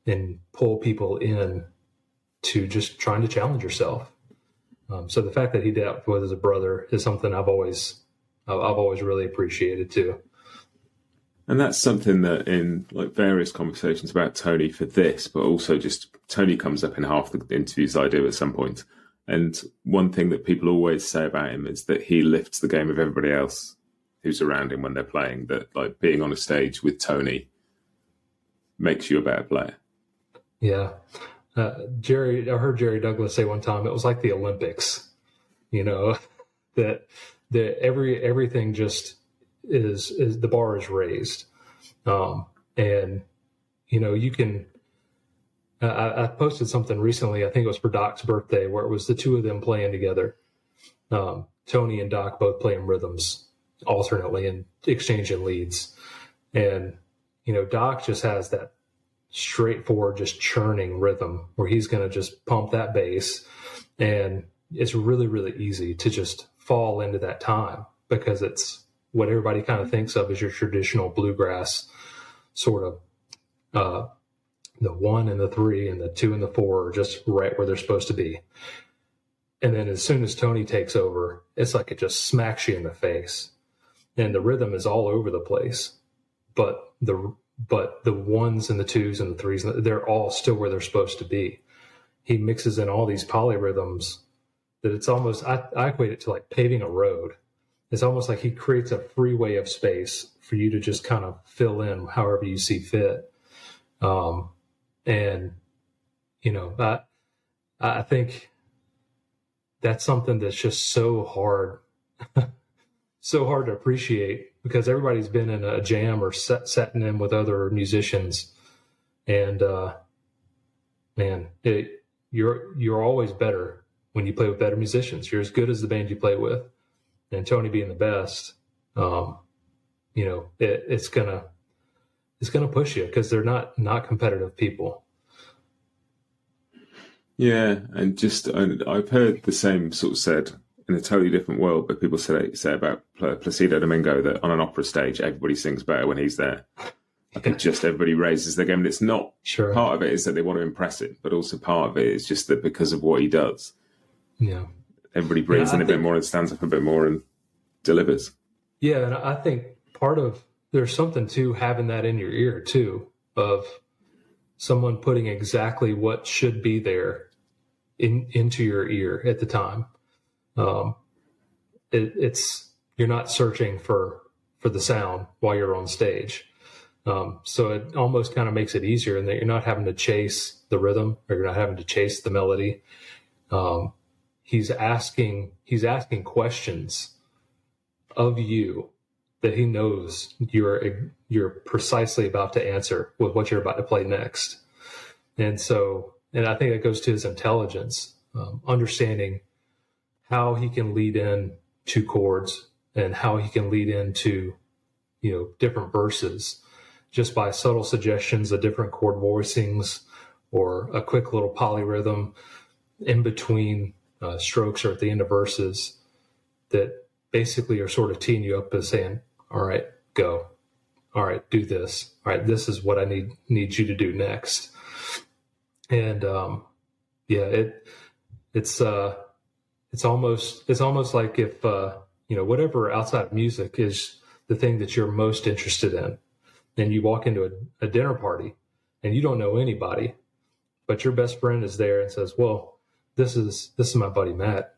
and pull people in to just trying to challenge yourself. So the fact that he did that with his brother is something I've always really appreciated too. And that's something that in like various conversations about Tony for this, but also just Tony comes up in half the interviews I do at some point. And one thing that people always say about him is that he lifts the game of everybody else who's around him when they're playing, that like being on a stage with Tony makes you a better player. Yeah. I heard Jerry Douglas say one time, it was like the Olympics, that everything just is the bar is raised. And you can, I posted something recently, I think it was for Doc's birthday, where it was the two of them playing together. Tony and Doc both playing rhythms alternately and exchanging leads. And, Doc just has that straightforward, just churning rhythm where he's going to just pump that bass. And it's really, really easy to just fall into that time, because it's what everybody kind of thinks of as your traditional bluegrass sort of, the 1 and the 3 and the 2 and the 4 are just right where they're supposed to be. And then as soon as Tony takes over, it's like it just smacks you in the face. And the rhythm is all over the place. But the 1s and the 2s and the 3s, they're all still where they're supposed to be. He mixes in all these polyrhythms that it's almost, I equate it to like paving a road. It's almost like he creates a freeway of space for you to just kind of fill in however you see fit. I think that's something that's just so hard, so hard to appreciate, because everybody's been in a jam or sitting in with other musicians, and you're always better when you play with better musicians. You're as good as the band you play with, and Tony being the best, it's gonna push you, because they're not competitive people. Yeah, and I've heard the same sort of said in a totally different world, but people say about Placido Domingo that on an opera stage, everybody sings better when he's there. I think just everybody raises their game, and it's not sure. Part of it is that they want to impress it, but also part of it is just that because of what he does, everybody breathes in a bit more and stands up a bit more and delivers. Yeah, and I think there's something to having that in your ear too, of someone putting exactly what should be there into your ear at the time. You're not searching for the sound while you're on stage. So it almost kind of makes it easier, in that you're not having to chase the rhythm, or you're not having to chase the melody. He's asking questions of you that he knows you're precisely about to answer with what you're about to play next. And I think that goes to his intelligence, understanding how he can lead in to chords and how he can lead into, different verses just by subtle suggestions of different chord voicings or a quick little polyrhythm in between strokes or at the end of verses that basically are sort of teeing you up as saying, all right, go. All right, do this. All right, this is what I need you to do next. And it's almost like if whatever outside of music is the thing that you're most interested in, and you walk into a dinner party and you don't know anybody, but your best friend is there and says, well, this is my buddy Matt.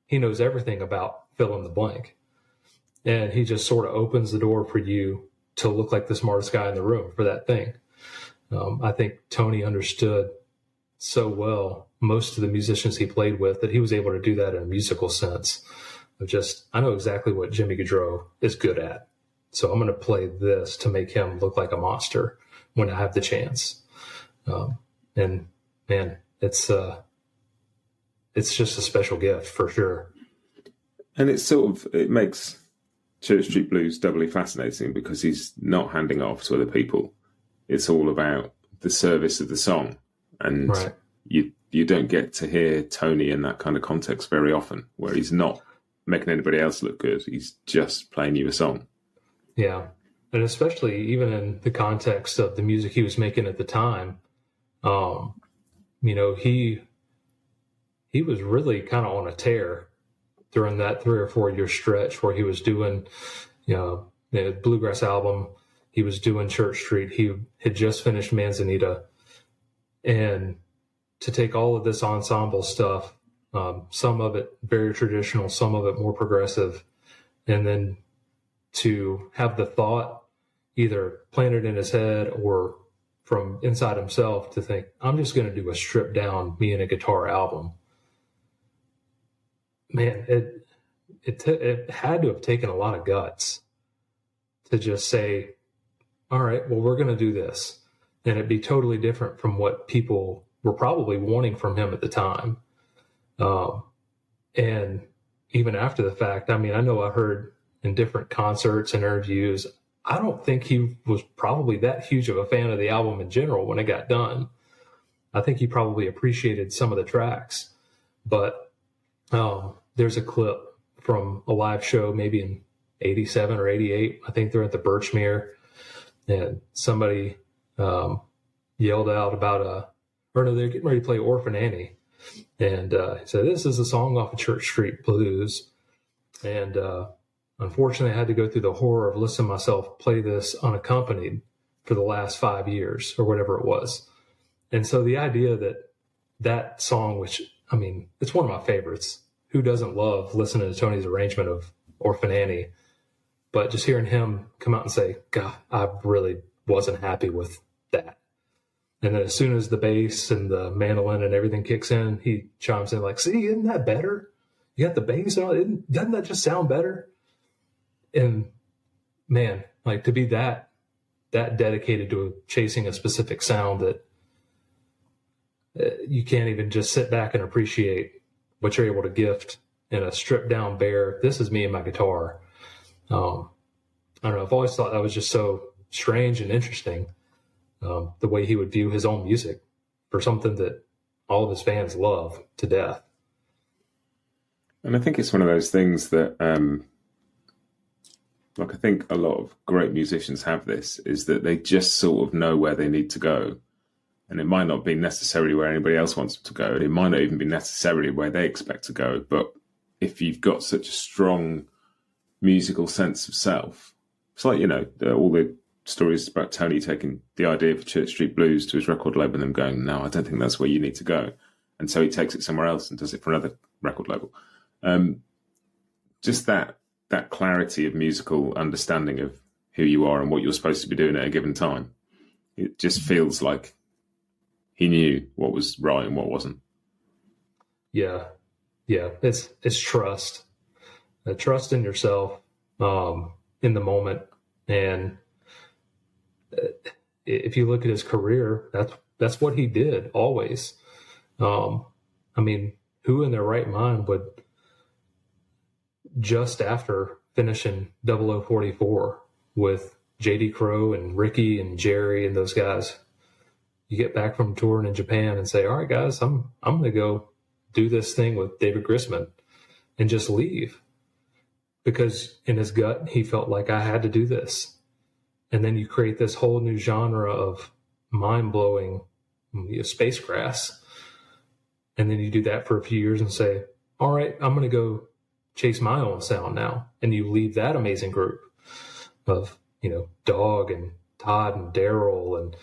He knows everything about fill in the blank. And he just sort of opens the door for you to look like the smartest guy in the room for that thing. I think Tony understood so well most of the musicians he played with that he was able to do that in a musical sense of just, I know exactly what Jimmy Gaudreau is good at. So I'm going to play this to make him look like a monster when I have the chance. And man, it's just a special gift for sure. And it makes Church Street Blues doubly fascinating because he's not handing off to other people. It's all about the service of the song. And right. You don't get to hear Tony in that kind of context very often, where he's not making anybody else look good. He's just playing you a song. Yeah. And especially even in the context of the music he was making at the time, he was really kind of on a tear during that 3 or 4 year stretch where he was doing, the Bluegrass album. He was doing Church Street. He had just finished Manzanita. And to take all of this ensemble stuff, some of it very traditional, some of it more progressive, and then to have the thought either planted in his head or from inside himself to think, I'm just going to do a stripped down me and a guitar album. Man, it had to have taken a lot of guts to just say, all right, well, we're going to do this. And it'd be totally different from what people were probably wanting from him at the time. And even after the fact, I know I heard in different concerts and interviews, I don't think he was probably that huge of a fan of the album in general when it got done. I think he probably appreciated some of the tracks. But there's a clip from a live show maybe in 87 or 88. I think they're at the Birchmere, and somebody yelled out about they're getting ready to play Orphan Annie. And he said, this is a song off of Church Street Blues. And unfortunately, I had to go through the horror of listening to myself play this unaccompanied for the last 5 years or whatever it was. And so the idea that song, which, it's one of my favorites. Who doesn't love listening to Tony's arrangement of Orphan Annie? But just hearing him come out and say, God, I really wasn't happy with that. And then as soon as the bass and the mandolin and everything kicks in, he chimes in like, see, isn't that better? You got the bass on, doesn't that just sound better? And man, like to be that dedicated to chasing a specific sound that you can't even just sit back and appreciate what you're able to gift in a stripped down bare, this is me and my guitar. I don't know. I've always thought that was just so strange and interesting, the way he would view his own music for something that all of his fans love to death. And I think it's one of those things that, I think a lot of great musicians have this, is that they just sort of know where they need to go. And it might not be necessarily where anybody else wants them to go. It might not even be necessarily where they expect to go. But if you've got such a strong musical sense of self, it's like, all the stories about Tony taking the idea for Church Street Blues to his record label and them going, no, I don't think that's where you need to go. And so he takes it somewhere else and does it for another record label. Just that clarity of musical understanding of who you are and what you're supposed to be doing at a given time. It just feels like he knew what was right and what wasn't. Yeah. It's trust. Trust in yourself, in the moment. And if you look at his career, that's what he did always. Who in their right mind would, just after finishing 0044 with J.D. Crowe and Ricky and Jerry and those guys, you get back from touring in Japan and say, all right, guys, I'm going to go do this thing with David Grisman and just leave. because in his gut, he felt like I had to do this. And then you create this whole new genre of mind-blowing space grass. And then you do that for a few years and say, all right, I'm going to go chase my own sound now. And you leave that amazing group of, Dog and Todd and Daryl, and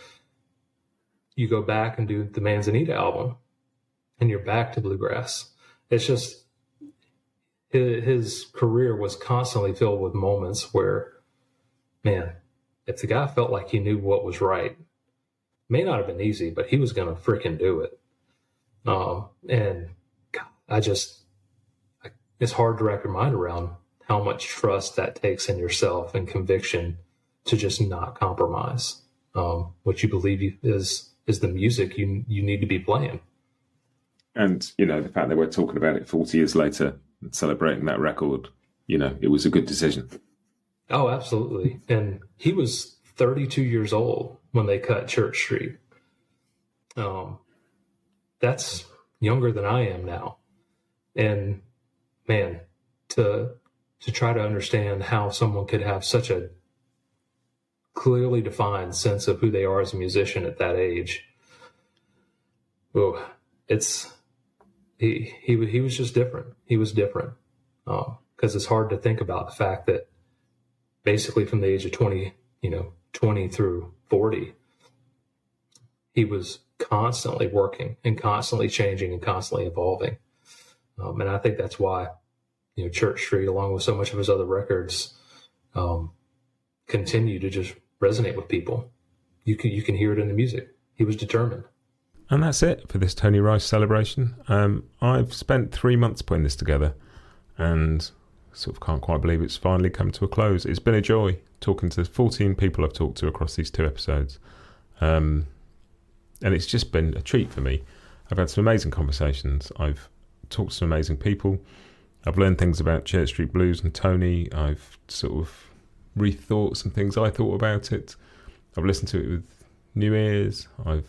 you go back and do the Manzanita album, and you're back to bluegrass. It's just, his career was constantly filled with moments where, man, if the guy felt like he knew what was right, may not have been easy, but he was going to freaking do it. And God, it's hard to wrap your mind around how much trust that takes in yourself and conviction to just not compromise what you believe is the music you need to be playing. And, the fact that we're talking about it 40 years later and celebrating that record, it was a good decision. Oh, absolutely. And he was 32 years old when they cut Church Street. That's younger than I am now. And man, to try to understand how someone could have such a clearly defined sense of who they are as a musician at that age. Oh, he was just different. He was different. Because it's hard to think about the fact that basically from the age of 20 through 40, he was constantly working and constantly changing and constantly evolving. And I think that's why, Church Street, along with so much of his other records, continue to just resonate with people. You can hear it in the music. He was determined. And that's it for this Tony Rice celebration. I've spent 3 months putting this together and sort of can't quite believe it's finally come to a close. It's been a joy talking to 14 people I've talked to across these 2 episodes. And it's just been a treat for me. I've had some amazing conversations. I've talked to some amazing people. I've learned things about Church Street Blues and Tony. I've sort of rethought some things I thought about it. I've listened to it with new ears. I've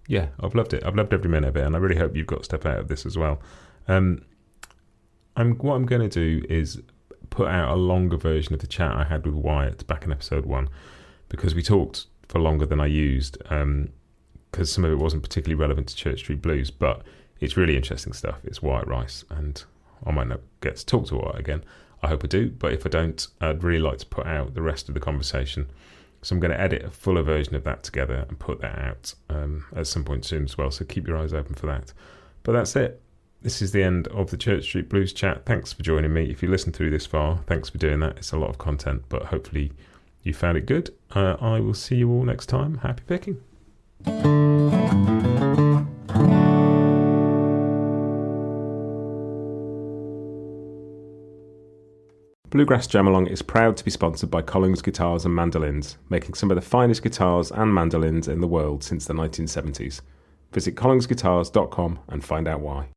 loved it. I've loved every minute of it, and I really hope you've got stuff out of this as well. What I'm going to do is put out a longer version of the chat I had with Wyatt back in episode 1, because we talked for longer than I used, because some of it wasn't particularly relevant to Church Street Blues, but it's really interesting stuff. It's Wyatt Rice, and I might not get to talk to Wyatt again. I hope I do, but if I don't, I'd really like to put out the rest of the conversation. So I'm going to edit a fuller version of that together and put that out at some point soon as well, so keep your eyes open for that. But that's it. This is the end of the Church Street Blues chat. Thanks for joining me. If you listened through this far, thanks for doing that. It's a lot of content, but hopefully you found it good. I will see you all next time. Happy picking. Bluegrass Jam Along is proud to be sponsored by Collings Guitars and Mandolins, making some of the finest guitars and mandolins in the world since the 1970s. Visit collingsguitars.com and find out why.